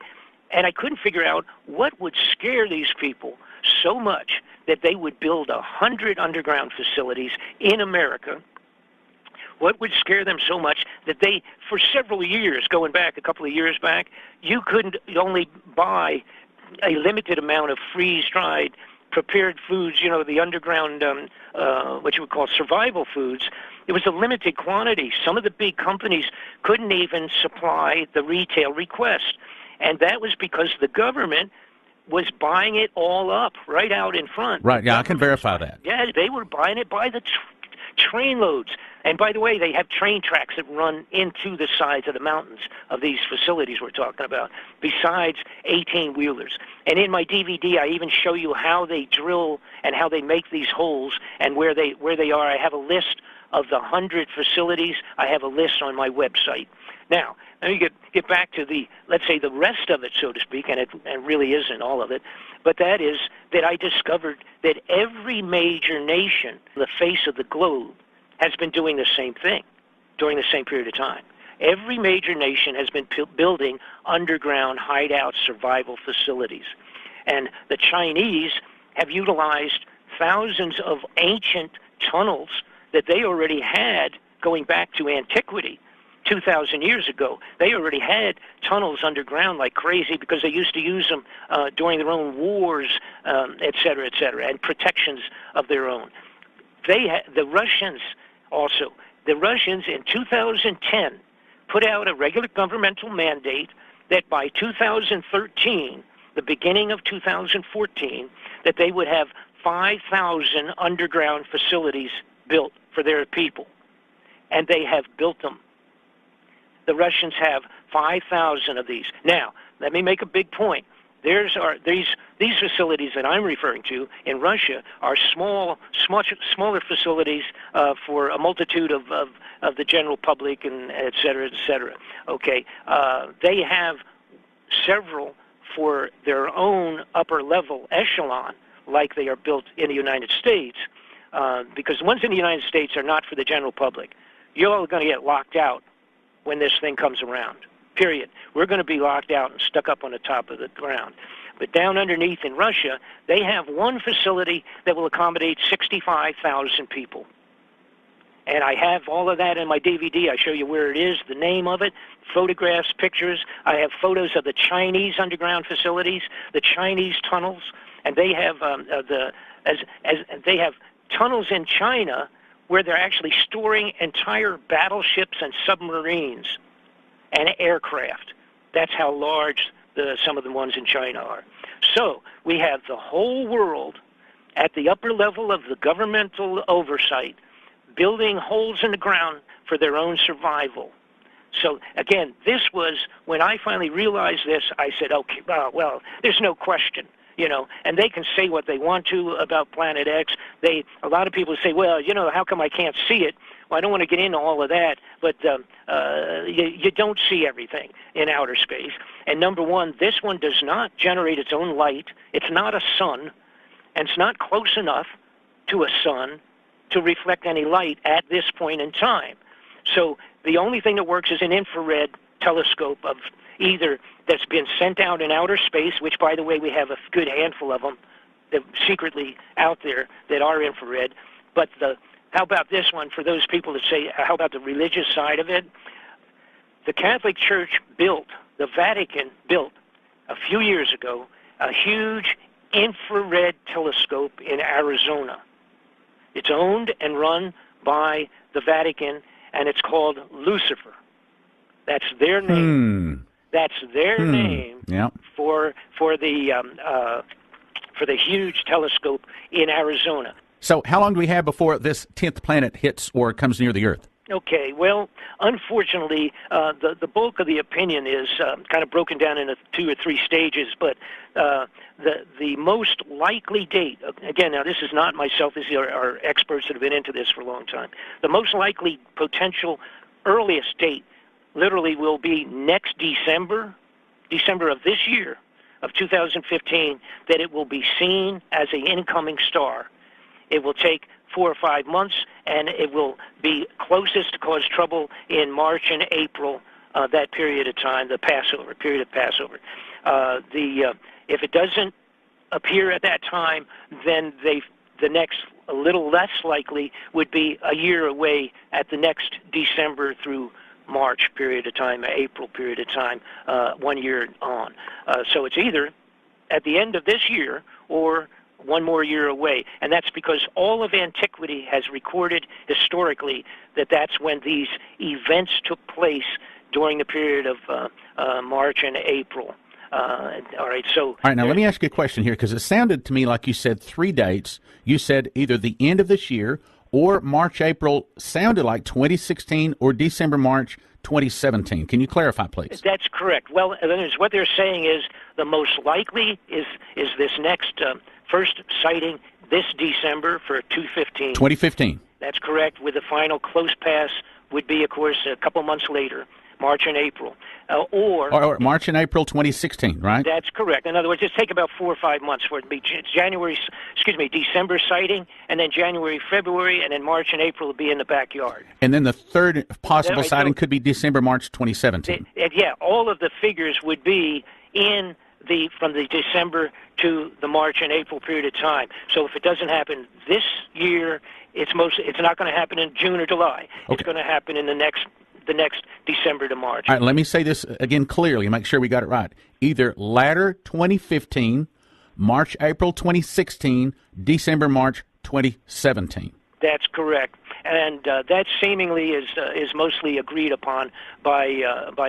and I couldn't figure out what would scare these people so much that they would build 100 underground facilities in America. What would scare them so much that they, for several years, going back a couple of years back, you only buy a limited amount of freeze-dried, prepared foods, the underground, what you would call survival foods. It was a limited quantity. Some of the big companies couldn't even supply the retail request. And that was because the government was buying it all up right out in front. Right, yeah, I can verify that. Yeah, they were buying it by the train loads. And by the way, they have train tracks that run into the sides of the mountains of these facilities we're talking about, besides 18-wheelers. And in my DVD, I even show you how they drill and how they make these holes and where they are. I have a list of the 100 facilities. I have a list on my website. Now, let me get back to let's say the rest of it, so to speak, and it really isn't all of it, but that is that I discovered that every major nation on the face of the globe has been doing the same thing during the same period of time. Every major nation has been building underground hideout survival facilities. And the Chinese have utilized thousands of ancient tunnels that they already had going back to antiquity. 2,000 years ago. They already had tunnels underground like crazy because they used to use them during their own wars, et cetera, and protections of their own. The Russians also. The Russians in 2010 put out a regular governmental mandate that by 2013, the beginning of 2014, that they would have 5,000 underground facilities built for their people. And they have built them. The Russians have 5,000 of these. Now, let me make a big point. These facilities that I'm referring to in Russia are much smaller facilities for a multitude of the general public and et cetera, okay? They have several for their own upper level echelon, like they are built in the United States, because the ones in the United States are not for the general public. You're all going to get locked out when this thing comes around, period. We're going to be locked out and stuck up on the top of the ground. But down underneath in Russia, they have one facility that will accommodate 65,000 people. And I have all of that in my DVD. I show you where it is, the name of it, photographs, pictures. I have photos of the Chinese underground facilities, the Chinese tunnels, and they have they have tunnels in China where they're actually storing entire battleships and submarines and aircraft. That's how large some of the ones in China are. So we have the whole world at the upper level of the governmental oversight building holes in the ground for their own survival. So, again, this was, when I finally realized this, I said, okay, well, there's no question. And they can say what they want to about Planet X. A lot of people say, well, how come I can't see it? Well, I don't want to get into all of that, but you don't see everything in outer space. And number one, this one does not generate its own light. It's not a sun, and it's not close enough to a sun to reflect any light at this point in time. So the only thing that works is an infrared telescope of either that's been sent out in outer space, which, by the way, we have a good handful of them that secretly out there that are infrared. But how about this one for those people that say, how about the religious side of it? The Catholic Church the Vatican built a few years ago a huge infrared telescope in Arizona. It's owned and run by the Vatican, and it's called Lucifer. That's their name. That's their name for the huge telescope in Arizona. So how long do we have before this 10th planet hits or comes near the Earth? Okay, well, unfortunately, the bulk of the opinion is kind of broken down into 2 or 3 stages, but the most likely date, again, now this is not myself, these are experts that have been into this for a long time. The most likely potential earliest date literally will be next December of this year, of 2015, that it will be seen as an incoming star. It will take 4 or 5 months, and it will be closest to cause trouble in March and April, that period of time, the period of Passover. If it doesn't appear at that time, then the next, a little less likely, would be a year away at the next December through March period of time, April period of time, 1 year on. So it's either at the end of this year or 1 more year away. And that's because all of antiquity has recorded historically that that's when these events took place during the period of March and April. All right, now let me ask you a question here, because it sounded to me like you said 3 dates. You said either the end of this year or March, April, sounded like 2016 or December, March 2017. Can you clarify, please? That's correct. Well, what they're saying is the most likely is this next first sighting this December for 2015. That's correct, with the final close pass would be, of course, a couple months later, March and April. Or March and April 2016, right? That's correct. In other words, it's take about 4 or 5 months for it to be December sighting, and then January, February, and then March and April will be in the backyard. And then the third possible sighting could be December, March 2017. Yeah, all of the figures would be in from the December to the March and April period of time. So if it doesn't happen this year, it's not going to happen in June or July. Okay. It's going to happen in the the next December to March. All right, let me say this again clearly, make sure we got it right. Either latter 2015, March, April 2016, December, March 2017. That's correct, and that seemingly is mostly agreed upon by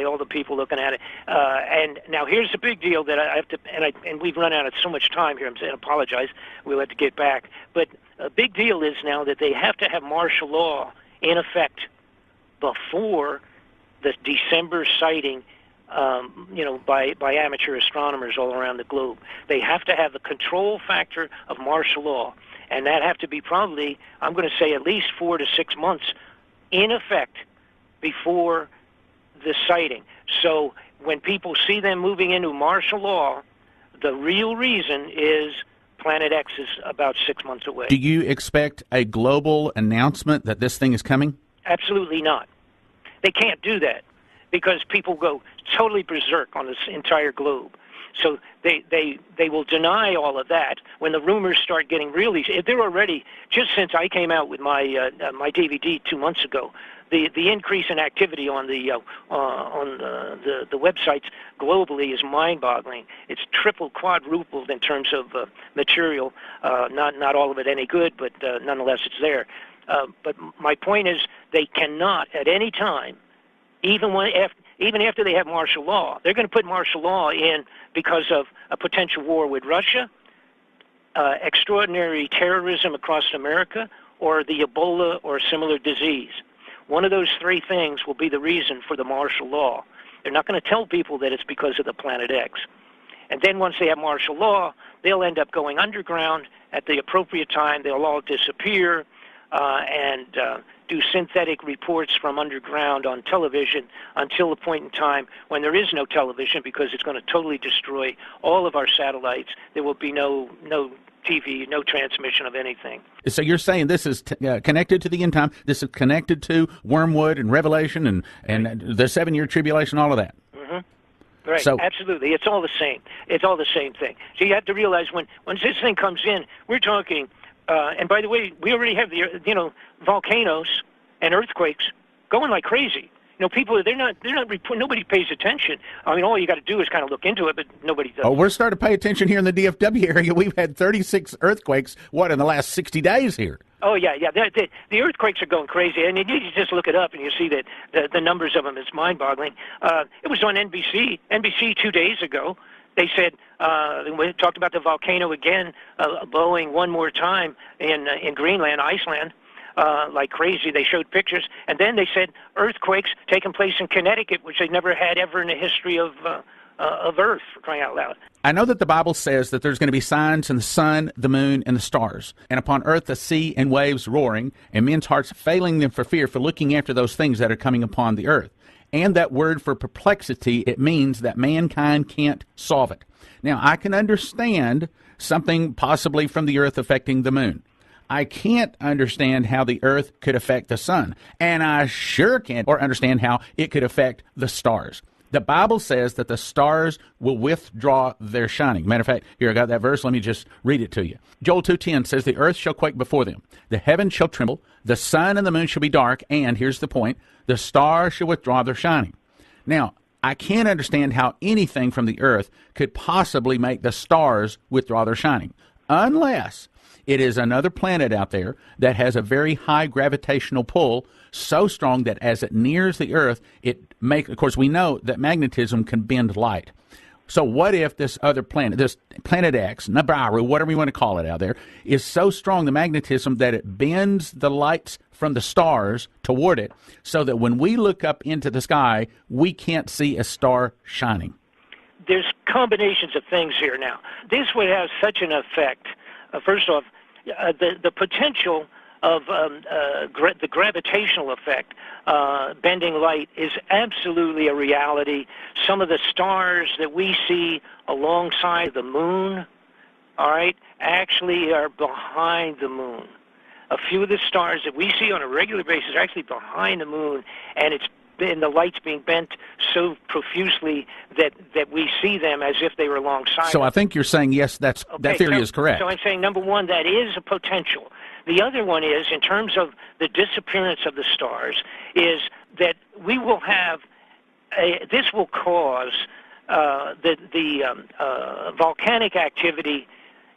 all the people looking at it. And now here's the big deal that I have to, and we've run out of so much time here. I'm saying, apologize. We'll have to get back. But a big deal is now that they have to have martial law in effect before the December sighting. By amateur astronomers all around the globe. They have to have the control factor of martial law, and that have to be probably, I'm going to say, at least 4 to 6 months in effect before the sighting. So when people see them moving into martial law, the real reason is Planet X is about 6 months away. Do you expect a global announcement that this thing is coming? Absolutely not. They can't do that, because people go totally berserk on this entire globe. So they will deny all of that when the rumors start getting really. They're already, just since I came out with my my DVD 2 months ago, the increase in activity on the websites globally is mind-boggling. It's triple, quadrupled in terms of material. Not all of it any good, but nonetheless it's there. But my point is, they cannot at any time, even after they have martial law, they're going to put martial law in because of a potential war with Russia, extraordinary terrorism across America, or the Ebola or similar disease. One of those three things will be the reason for the martial law. They're not going to tell people that it's because of the Planet X. And then once they have martial law, they'll end up going underground at the appropriate time. They'll all disappear and do synthetic reports from underground on television until the point in time when there is no television, because it's going to totally destroy all of our satellites. There will be no TV, no transmission of anything. So you're saying this is connected to the end time, this is connected to Wormwood and Revelation and the 7-year tribulation, all of that? Mm-hmm. Right, so, absolutely. It's all the same. It's all the same thing. So you have to realize when this thing comes in, we're talking, and by the way, we already have the volcanoes and earthquakes going like crazy. People, they're not nobody pays attention. I mean, all you got to do is kind of look into it, but nobody does. Oh, we're starting to pay attention here in the DFW area. We've had 36 earthquakes, in the last 60 days here? Oh, yeah. The earthquakes are going crazy, and you just look it up, and you see that the numbers of them is mind-boggling. It was on NBC 2 days ago. They said, we talked about the volcano again, blowing one more time in Greenland, Iceland. Like crazy. They showed pictures, and then they said earthquakes taking place in Connecticut, which they never had ever in the history of Earth, for crying out loud. I know that the Bible says that there's going to be signs in the sun, the moon, and the stars, and upon earth the sea and waves roaring, and men's hearts failing them for fear for looking after those things that are coming upon the earth. And that word for perplexity, it means that mankind can't solve it. Now, I can understand something possibly from the earth affecting the moon. I can't understand how the earth could affect the sun, and I sure can't understand how it could affect the stars. The Bible says that the stars will withdraw their shining. Matter of fact, here I got that verse. Let me just read it to you. Joel 2:10 says, the earth shall quake before them. The heavens shall tremble. The sun and the moon shall be dark. And here's the point. The stars shall withdraw their shining. Now, I can't understand how anything from the earth could possibly make the stars withdraw their shining, unless it is another planet out there that has a very high gravitational pull, so strong that as it nears the Earth, of course, we know that magnetism can bend light. So what if this other planet, this Planet X, Nibiru, whatever you want to call it out there, is so strong, the magnetism, that it bends the lights from the stars toward it, so that when we look up into the sky, we can't see a star shining? There's combinations of things here now. This would have such an effect. First off, the potential of the gravitational effect, bending light, is absolutely a reality. Some of the stars that we see alongside the moon, all right, actually are behind the moon. A few of the stars that we see on a regular basis are actually behind the moon, and the light's being bent so profusely that we see them as if they were alongside. So I think you're saying, yes, that theory is correct. So I'm saying, number one, that is a potential. The other one is, in terms of the disappearance of the stars, is that we will have this will cause the volcanic activity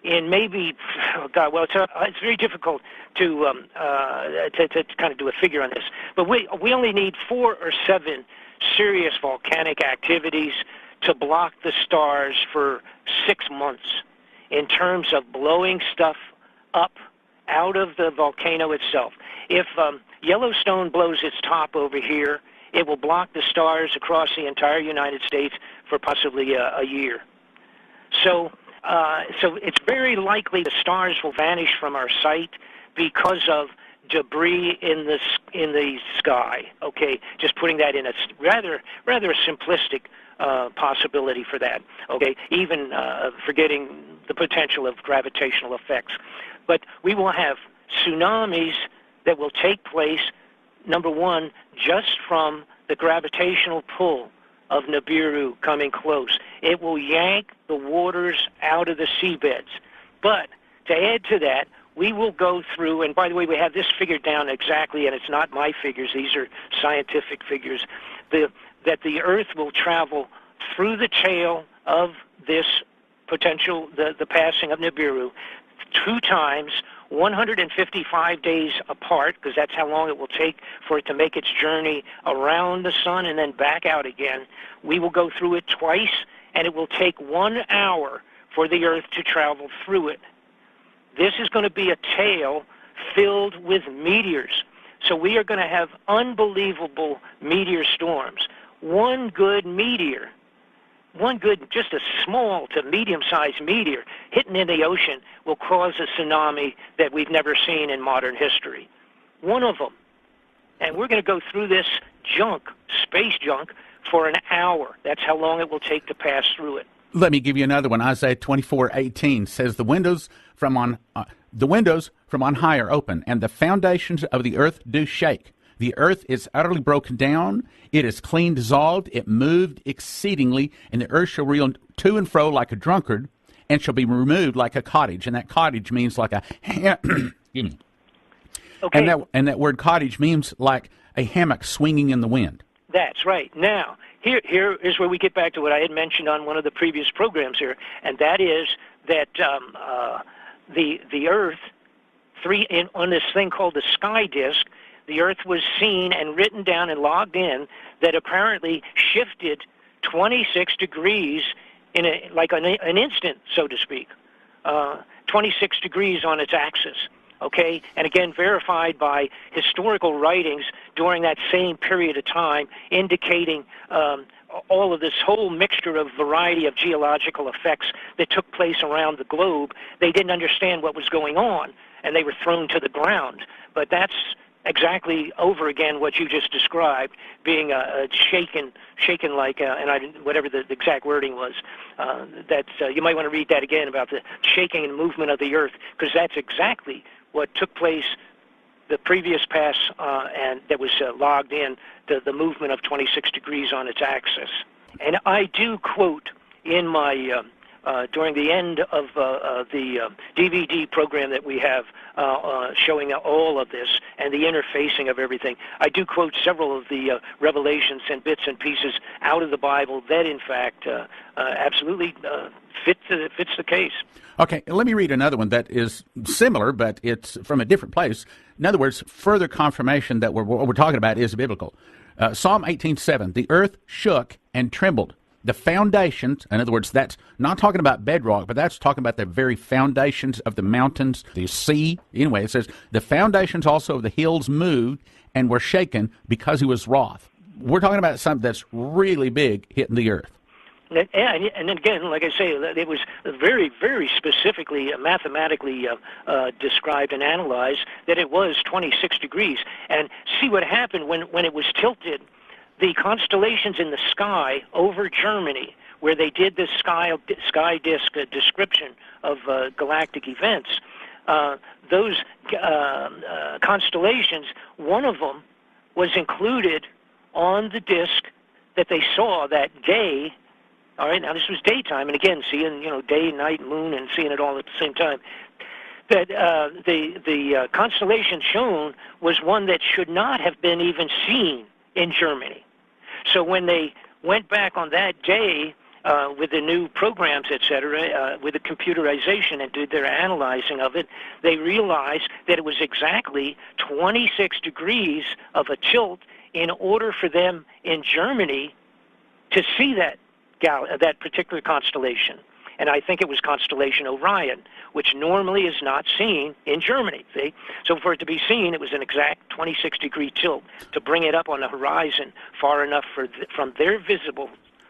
in maybe, it's very difficult to kind of do a figure on this, but we only need 4 or 7 serious volcanic activities to block the stars for 6 months in terms of blowing stuff up out of the volcano itself. If Yellowstone blows its top over here, it will block the stars across the entire United States for possibly a year. So it's very likely the stars will vanish from our sight because of debris in the sky. Okay, just putting that in a rather simplistic possibility for that. Okay, even forgetting the potential of gravitational effects, but we will have tsunamis that will take place. Number one, just from the gravitational pull of Nibiru coming close. It will yank the waters out of the seabeds. But to add to that, we will go through, and by the way, we have this figured down exactly, and it's not my figures, these are scientific figures, that the Earth will travel through the tail of this potential, the passing of Nibiru, 2 times, 155 days apart, because that's how long it will take for it to make its journey around the sun and then back out again. We will go through it twice, and it will take 1 hour for the Earth to travel through it. This is going to be a tail filled with meteors. So we are going to have unbelievable meteor storms. One good meteor, just a small to medium-sized meteor hitting in the ocean will cause a tsunami that we've never seen in modern history. One of them. And we're going to go through this junk, space junk, for an hour. That's how long it will take to pass through it. Let me give you another one. Isaiah 24:18 says, the windows from on high are open, and the foundations of the earth do shake. The earth is utterly broken down. It is clean dissolved. It moved exceedingly, and the earth shall reel to and fro like a drunkard, and shall be removed like a cottage. And that cottage means like a excuse me. Okay. And that word cottage means like a hammock swinging in the wind. That's right. Now, here is where we get back to what I had mentioned on one of the previous programs here, and that is that the Earth, on this thing called the sky disk, the Earth was seen and written down and logged in that apparently shifted 26 degrees in an instant, so to speak, 26 degrees on its axis. Okay, and again verified by historical writings during that same period of time, indicating all of this whole mixture of variety of geological effects that took place around the globe. They didn't understand what was going on, and they were thrown to the ground. But that's exactly over again what you just described, being shaken like, whatever the exact wording was. You might want to read that again about the shaking and movement of the Earth, because that's exactly what took place the previous pass, and that was logged in, the movement of 26 degrees on its axis. And I do quote in my during the end of the DVD program that we have showing all of this and the interfacing of everything, I do quote several of the revelations and bits and pieces out of the Bible that, in fact, absolutely fits the case. Okay, let me read another one that is similar, but it's from a different place. In other words, further confirmation that what we're talking about is biblical. Psalm 18:7, the earth shook and trembled. The foundations, in other words, that's not talking about bedrock, but that's talking about the very foundations of the mountains, the sea. Anyway, it says, the foundations also of the hills moved and were shaken because he was wroth. We're talking about something that's really big hitting the earth. And again, like I say, it was very, very specifically, mathematically described and analyzed that it was 26 degrees. And see what happened when it was tilted. The constellations in the sky over Germany, where they did this sky disk description of galactic events, those constellations, one of them was included on the disk that they saw that day. All right, now this was daytime, and again, seeing day, night, moon, and seeing it all at the same time. That the constellation shown was one that should not have been even seen in Germany. So when they went back on that day with the new programs, et cetera, with the computerization and did their analyzing of it, they realized that it was exactly 26 degrees of a tilt in order for them in Germany to see that particular constellation. And I think it was Constellation Orion, which normally is not seen in Germany. See? So for it to be seen, it was an exact 26-degree tilt to bring it up on the horizon far enough from their visible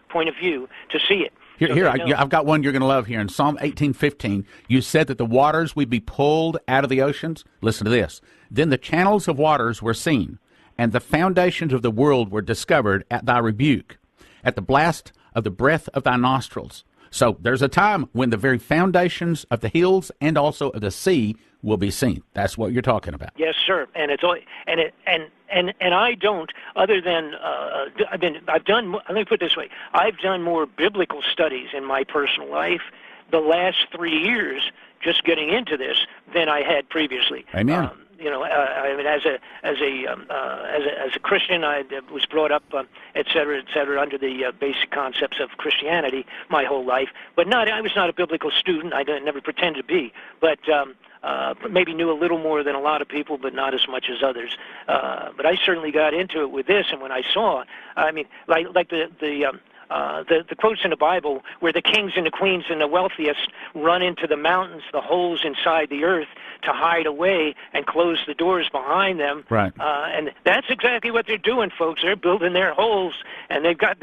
point of view to see it. I've got one you're going to love here. In Psalm 18:15, you said that the waters would be pulled out of the oceans. Listen to this. Then the channels of waters were seen, and the foundations of the world were discovered at thy rebuke, at the blast of the breath of thy nostrils. So there's a time when the very foundations of the hills and also of the sea will be seen. That's what you're talking about. Yes, sir. And it's and I don't, other than I've done. Let me put it this way: I've done more biblical studies in my personal life the last 3 years, just getting into this, than I had previously. Amen. I mean, as a Christian, I was brought up, et cetera, under the basic concepts of Christianity my whole life. But I was not a biblical student. I never pretended to be. But maybe knew a little more than a lot of people, but not as much as others. But I certainly got into it with this, and when I saw, I mean, like the quotes in the Bible where the kings and the queens and the wealthiest run into the mountains, the holes inside the earth, to hide away and close the doors behind them. Right. And that's exactly what they're doing, folks. They're building their holes, and they've got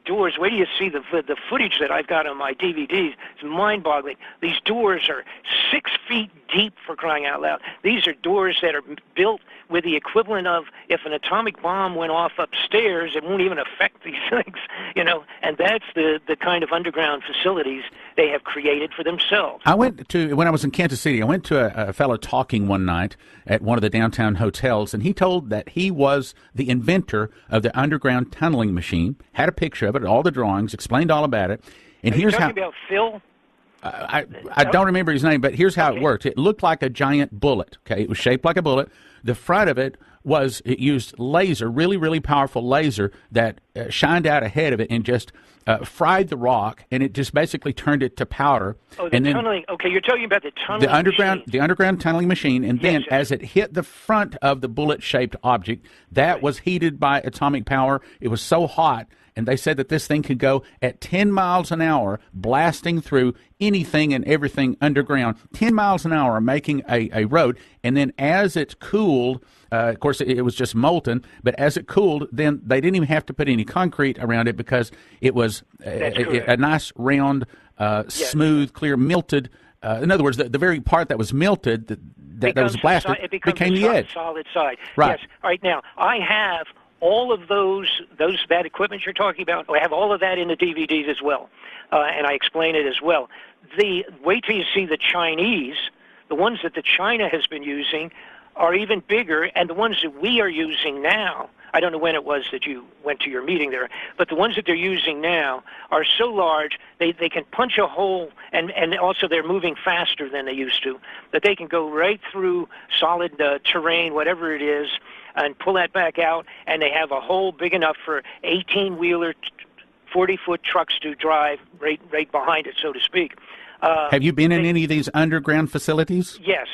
doors. Wait till you see the footage that I've got on my DVDs. It's mind-boggling. These doors are 6 feet deep, for crying out loud. These are doors that are built with the equivalent of if an atomic bomb went off upstairs, it won't even affect these things, and that's the kind of underground facilities they have created for themselves. When I was in Kansas City, I went to a fellow talking one night at one of the downtown hotels, and he told that he was the inventor of the underground tunneling machine, had a picture of it, all the drawings, explained all about it. And here's how about Phil? I don't remember his name, but here's how it worked. It looked like a giant bullet. Okay, it was shaped like a bullet. The front of it used laser, really, really powerful laser that shined out ahead of it and just fried the rock, and it just basically turned it to powder. Oh, the tunneling. Okay, you're talking about the tunneling machine. The underground tunneling machine, and then as it hit the front of the bullet-shaped object, that was heated by atomic power. It was so hot. And they said that this thing could go at 10 miles an hour, blasting through anything and everything underground, 10 miles an hour, making a road. And then as it cooled, of course, it was just molten, but as it cooled, then they didn't even have to put any concrete around it because it was a nice, round, smooth, clear, melted. In other words, the very part that was melted, that was blasted, became the edge. Solid side. Right. Yes. All right, now, I have all of that equipment you're talking about. I have all of that in the DVDs as well, and I explain it as well. Wait till you see the Chinese. The ones that China has been using are even bigger, and the ones that we are using now, I don't know when it was that you went to your meeting there, but the ones that they're using now are so large they can punch a hole, and also they're moving faster than they used to, that they can go right through solid terrain, whatever it is, and pull that back out, and they have a hole big enough for 18-wheeler, 40-foot trucks to drive right behind it, so to speak. Have you been in any of these underground facilities? Yes.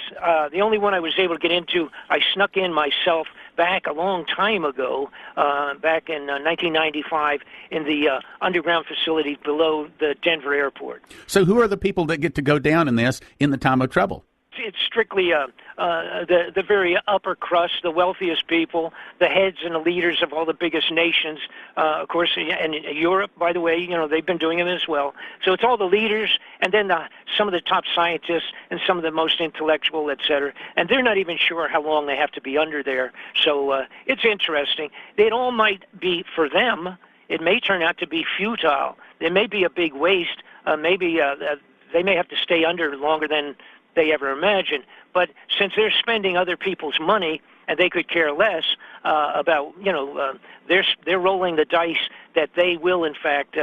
The only one I was able to get into, I snuck in myself back a long time ago, back in 1995, in the underground facility below the Denver airport. So who are the people that get to go down in this in the time of trouble? It's strictly the very upper crust, the wealthiest people, the heads and the leaders of all the biggest nations, of course, and Europe, by the way, they've been doing it as well. So it's all the leaders, and then some of the top scientists and some of the most intellectual, et cetera. And they're not even sure how long they have to be under there. So it's interesting. It all might be, for them, it may turn out to be futile. There may be a big waste. Maybe they may have to stay under longer than they ever imagined. But since they're spending other people's money and they could care less about, they're rolling the dice that they will in fact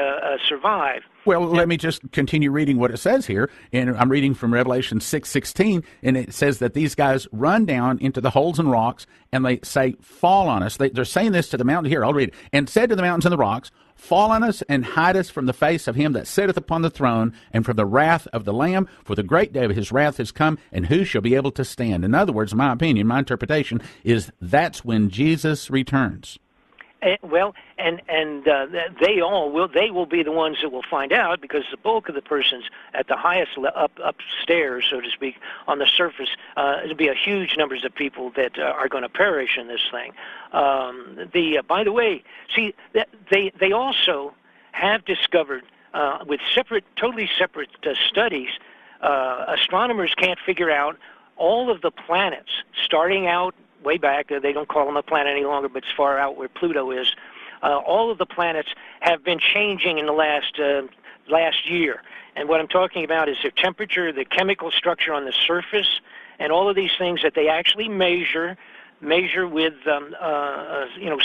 survive. Well, let me just continue reading what it says here. And I'm reading from Revelation 6:16, and it says that these guys run down into the holes and rocks, and they say, fall on us. They're saying this to the mountain. Here, I'll read it. And said to the mountains and the rocks, fall on us and hide us from the face of him that sitteth upon the throne and from the wrath of the Lamb, for the great day of his wrath is come, and who shall be able to stand? In other words, my opinion, my interpretation is that's when Jesus returns. Well, and they will be the ones that will find out, because the bulk of the persons at the highest upstairs, so to speak, on the surface, it'll be a huge numbers of people that are going to perish in this thing. By the way, see, they also have discovered with totally separate studies, astronomers can't figure out all of the planets starting out way back. They don't call them a planet any longer, but it's far out where Pluto is. All of the planets have been changing in the last year. And what I'm talking about is their temperature, the chemical structure on the surface, and all of these things that they actually measure with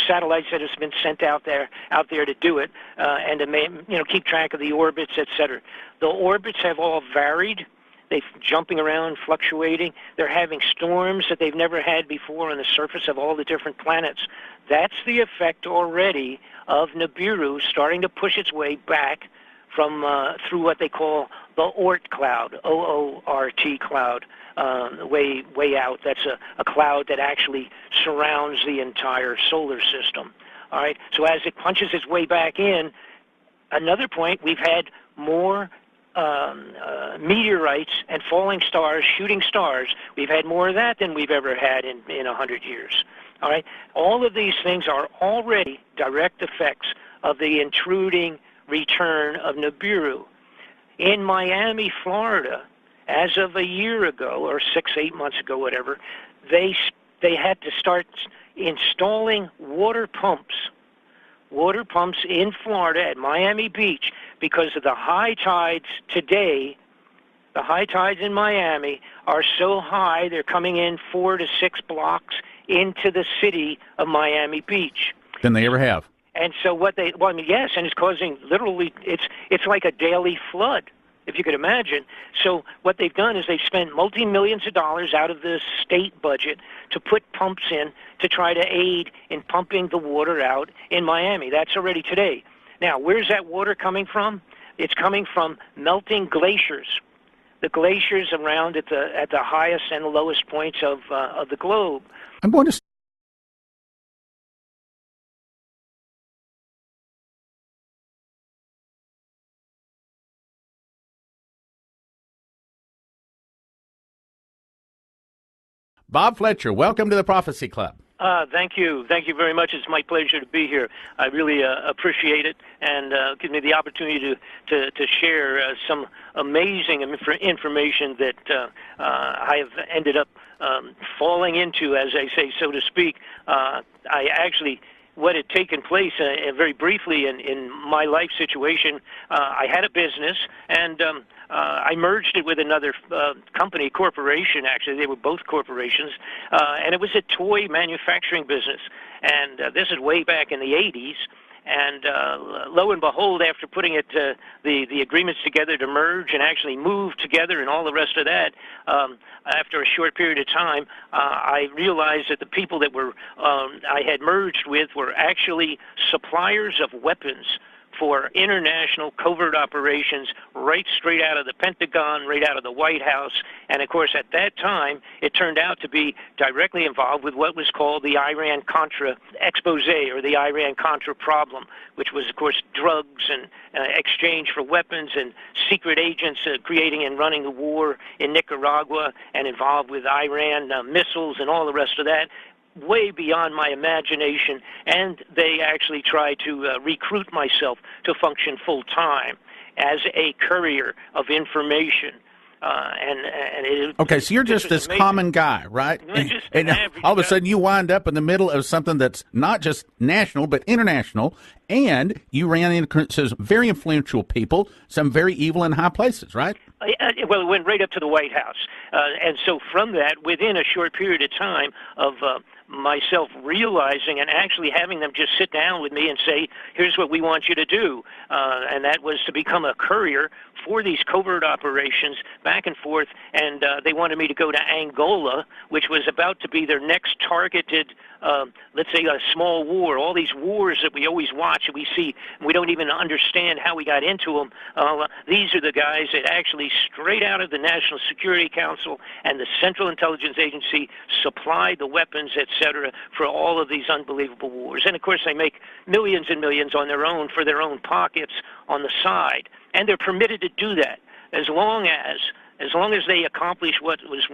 satellites that has been sent out there to do it, and to keep track of the orbits, etc. The orbits have all varied. They're jumping around, fluctuating. They're having storms that they've never had before on the surface of all the different planets. That's the effect already of Nibiru starting to push its way back from through what they call the Oort cloud, O-O-R-T cloud, way out. That's a cloud that actually surrounds the entire solar system. All right. So as it punches its way back in, another point, we've had more meteorites and falling stars, shooting stars. We've had more of that than we've ever had in 100 years. All right? All of these things are already direct effects of the intruding return of Nibiru. In Miami, Florida, as of a year ago, or 6-8 months ago, whatever, they had to start installing water pumps in Florida at Miami Beach, because of the high tides today. The high tides in Miami are so high, they're coming in 4 to 6 blocks into the city of Miami Beach. Than they ever have. And so yes, and it's causing literally, it's like a daily flood, if you could imagine. So what they've done is they've spent multi-millions of dollars out of the state budget to put pumps in to try to aid in pumping the water out in Miami. That's already today. Now, where's that water coming from? It's coming from melting glaciers. The glaciers around at the highest and the lowest points of the globe. I'm going to Bob Fletcher, welcome to the Prophecy Club. Thank you. Thank you very much. It's my pleasure to be here. I really appreciate it, and give me the opportunity to share some amazing information that I have ended up falling into, as I say, so to speak. What had taken place very briefly in my life situation, I had a business, and I merged it with another corporation, actually. They were both corporations, and it was a toy manufacturing business. And this is way back in the 80s. And lo and behold, after putting the agreements together to merge and actually move together and all the rest of that, after a short period of time, I realized that the people that I had merged with were actually suppliers of weapons for international covert operations, right straight out of the Pentagon, right out of the White House. And of course, at that time, it turned out to be directly involved with what was called the Iran-Contra expose, or the Iran-Contra problem, which was, of course, drugs and exchange for weapons and secret agents creating and running the war in Nicaragua, and involved with Iran missiles and all the rest of that. Way beyond my imagination, and they actually tried to recruit myself to function full-time as a courier of information. Okay, so you're just this common guy, right? And all of a sudden you wind up in the middle of something that's not just national, but international, and you ran into some very influential people, some very evil in high places, right? Well, it went right up to the White House. And so from that, within a short period of time of myself realizing and actually having them just sit down with me and say, here's what we want you to do. And that was to become a courier for these covert operations back and forth. And they wanted me to go to Angola, which was about to be their next targeted, let's say, a small war. All these wars that we always watch and we see, we don't even understand how we got into them. These are the guys that actually straight out of the National Security Council and the Central Intelligence Agency supply the weapons, etc., for all of these unbelievable wars. And of course, they make millions and millions on their own for their own pockets on the side, and they're permitted to do that as long as they accomplish what was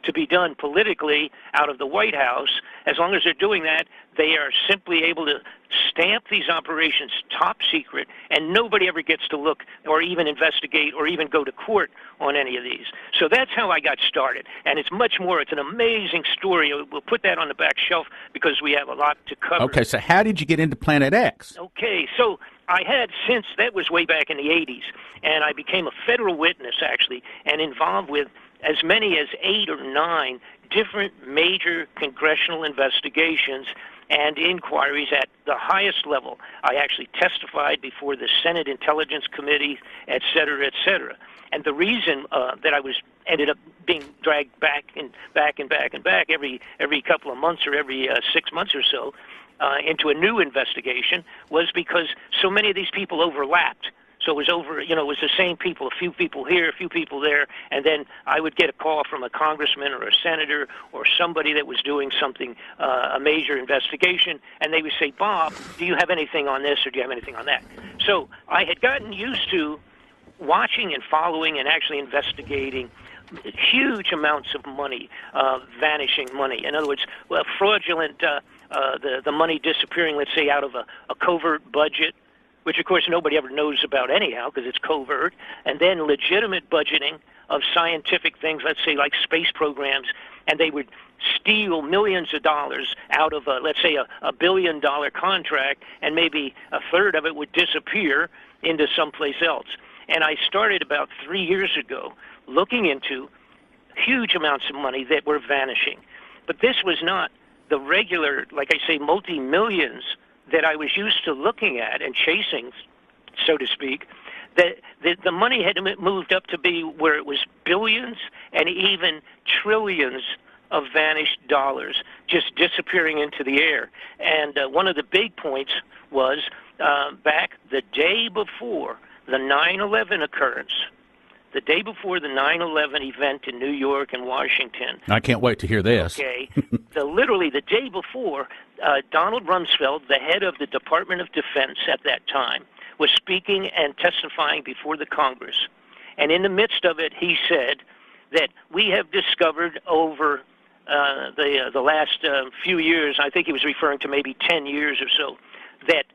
to be done politically out of the White House. As long as they're doing that, they are simply able to stamp these operations top secret, and nobody ever gets to look or even investigate or even go to court on any of these. So that's how I got started, and it's much more. It's an amazing story. We'll put that on the back shelf because we have a lot to cover. Okay, so how did you get into Planet X? Okay, so I had since, that was way back in the 80s, and I became a federal witness, actually, and involved with as many as 8 or 9 different major congressional investigations and inquiries at the highest level. I actually testified before the Senate Intelligence Committee, et cetera, et cetera. And the reason that I ended up being dragged back every couple of months or every 6 months or so into a new investigation was because so many of these people overlapped. So it was it was the same people, a few people here, a few people there, and then I would get a call from a congressman or a senator or somebody that was doing something, a major investigation, and they would say, Bob, do you have anything on this or do you have anything on that? So I had gotten used to watching and following and actually investigating huge amounts of money, vanishing money. In other words, fraudulent, the money disappearing, let's say, out of a covert budget, which, of course, nobody ever knows about anyhow because it's covert, and then legitimate budgeting of scientific things, let's say, like space programs, and they would steal millions of dollars out of, let's say, a $1 billion contract, and maybe a third of it would disappear into someplace else. And I started about 3 years ago looking into huge amounts of money that were vanishing. But this was not the regular, like I say, multi-millions that I was used to looking at and chasing, so to speak. That the money had moved up to be where it was billions and even trillions of vanished dollars just disappearing into the air. And one of the big points was back the day before the 9/11 occurrence, the day before the 9/11 event in New York and Washington. I can't wait to hear this. Okay. Literally the day before, Donald Rumsfeld, the head of the Department of Defense at that time, was speaking and testifying before the Congress. And in the midst of it, he said that we have discovered over the last few years, I think he was referring to maybe 10 years or so, that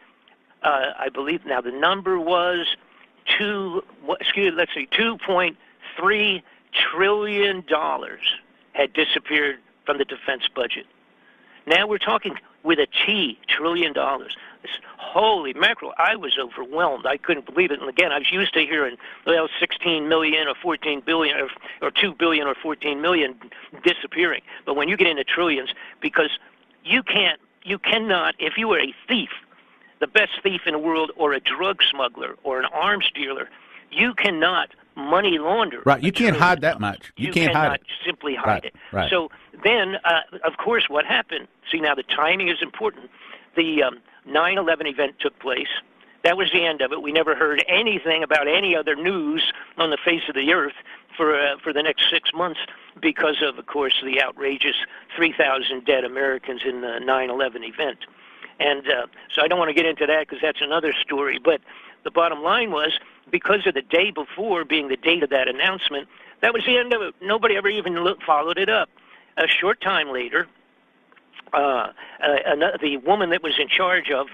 I believe now the number was $2.3 trillion had disappeared from the defense budget. Now we're talking with a T, $1 trillion. Holy mackerel, I was overwhelmed. I couldn't believe it. And again, I was used to hearing, 16 million or 14 billion or 2 billion or 14 million disappearing. But when you get into trillions, because you cannot, if you were a thief, the best thief in the world, or a drug smuggler or an arms dealer, you cannot money launder. Right, you can't hide that much. You can't hide it. Simply hide it. Right. So then, of course, what happened? See, now the timing is important. The 9/11 event took place. That was the end of it. We never heard anything about any other news on the face of the earth for the next 6 months because of course, the outrageous 3,000 dead Americans in the 9/11 event. And so I don't want to get into that because that's another story. But the bottom line was, because of the day before being the date of that announcement, that was the end of it. Nobody ever even followed it up. A short time later, the woman that was in charge of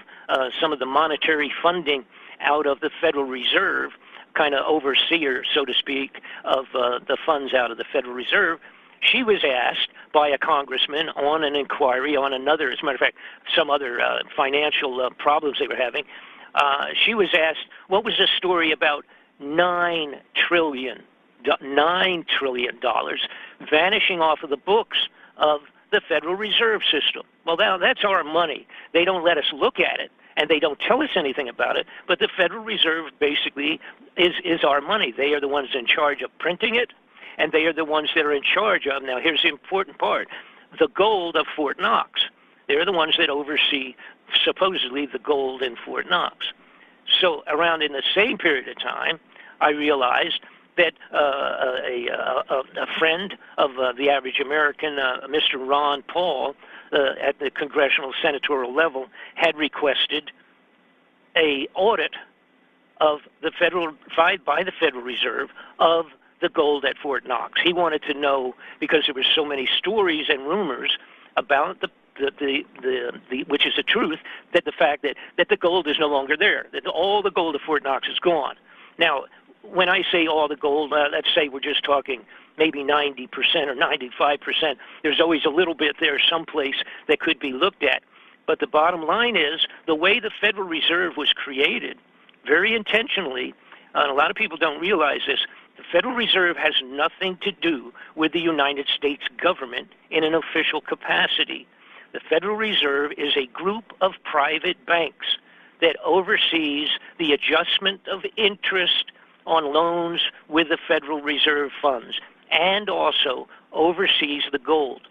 some of the monetary funding out of the Federal Reserve, kind of overseer, so to speak, of the funds out of the Federal Reserve, she was asked by a congressman on an inquiry on another, as a matter of fact, some other financial problems they were having. She was asked, what was the story about $9 trillion $9 trillion vanishing off of the books of the Federal Reserve System. Well, now that's our money. They don't let us look at it, and they don't tell us anything about it, but the Federal Reserve basically is our money. They are the ones in charge of printing it, and they are the ones that are in charge of, now here's the important part, the gold of Fort Knox. They're the ones that oversee, supposedly, the gold in Fort Knox. So around in the same period of time, I realized that a friend of the average American, Mr. Ron Paul, at the congressional senatorial level, had requested a audit of the by the Federal Reserve of the gold at Fort Knox. He wanted to know, because there were so many stories and rumors about which is the truth, that the fact that the gold is no longer there, that all the gold of Fort Knox is gone. Now, when I say all the gold, let's say we're just talking maybe 90% or 95%. There's always a little bit there someplace that could be looked at. But the bottom line is the way the Federal Reserve was created, very intentionally, and a lot of people don't realize this, the Federal Reserve has nothing to do with the United States government in an official capacity. The Federal Reserve is a group of private banks that oversees the adjustment of interest on loans with the Federal Reserve funds and also oversees the gold.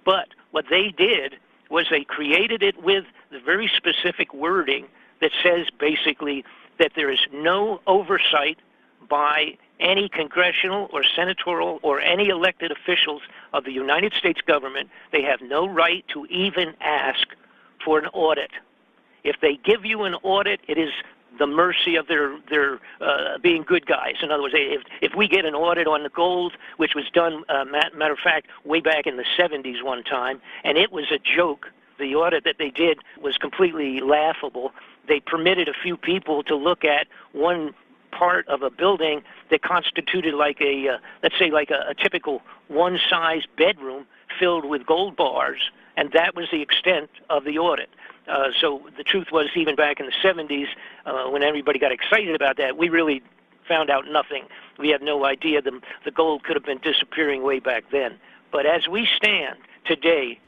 But what they did was they created it with the very specific wording that says basically that there is no oversight by any congressional or senatorial or any elected officials of the United States government. They have no right to even ask for an audit. If they give you an audit, it is the mercy of their being good guys. In other words, if we get an audit on the gold, which was done, matter of fact, way back in the 70s one time, and it was a joke. The audit that they did was completely laughable. They permitted a few people to look at one part of a building that constituted like let's say like a typical one-size bedroom filled with gold bars, and that was the extent of the audit. So the truth was, even back in the 70s, when everybody got excited about that, we really found out nothing. We have no idea. The gold could have been disappearing way back then. But as we stand today,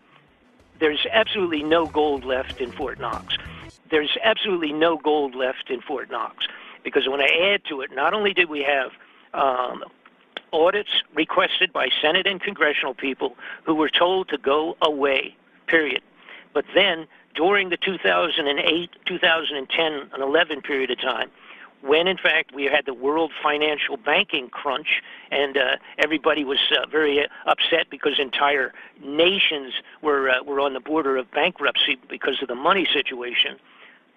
there's absolutely no gold left in Fort Knox. There's absolutely no gold left in Fort Knox. Because when I add to it, not only did we have audits requested by Senate and congressional people who were told to go away, period. But then during the 2008, 2010, and 11 period of time, when in fact we had the world financial banking crunch and everybody was very upset because entire nations were on the border of bankruptcy because of the money situation,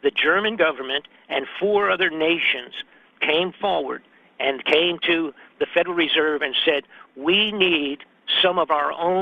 the German government and 4 other nations came forward and came to the Federal Reserve and said, we need some of our own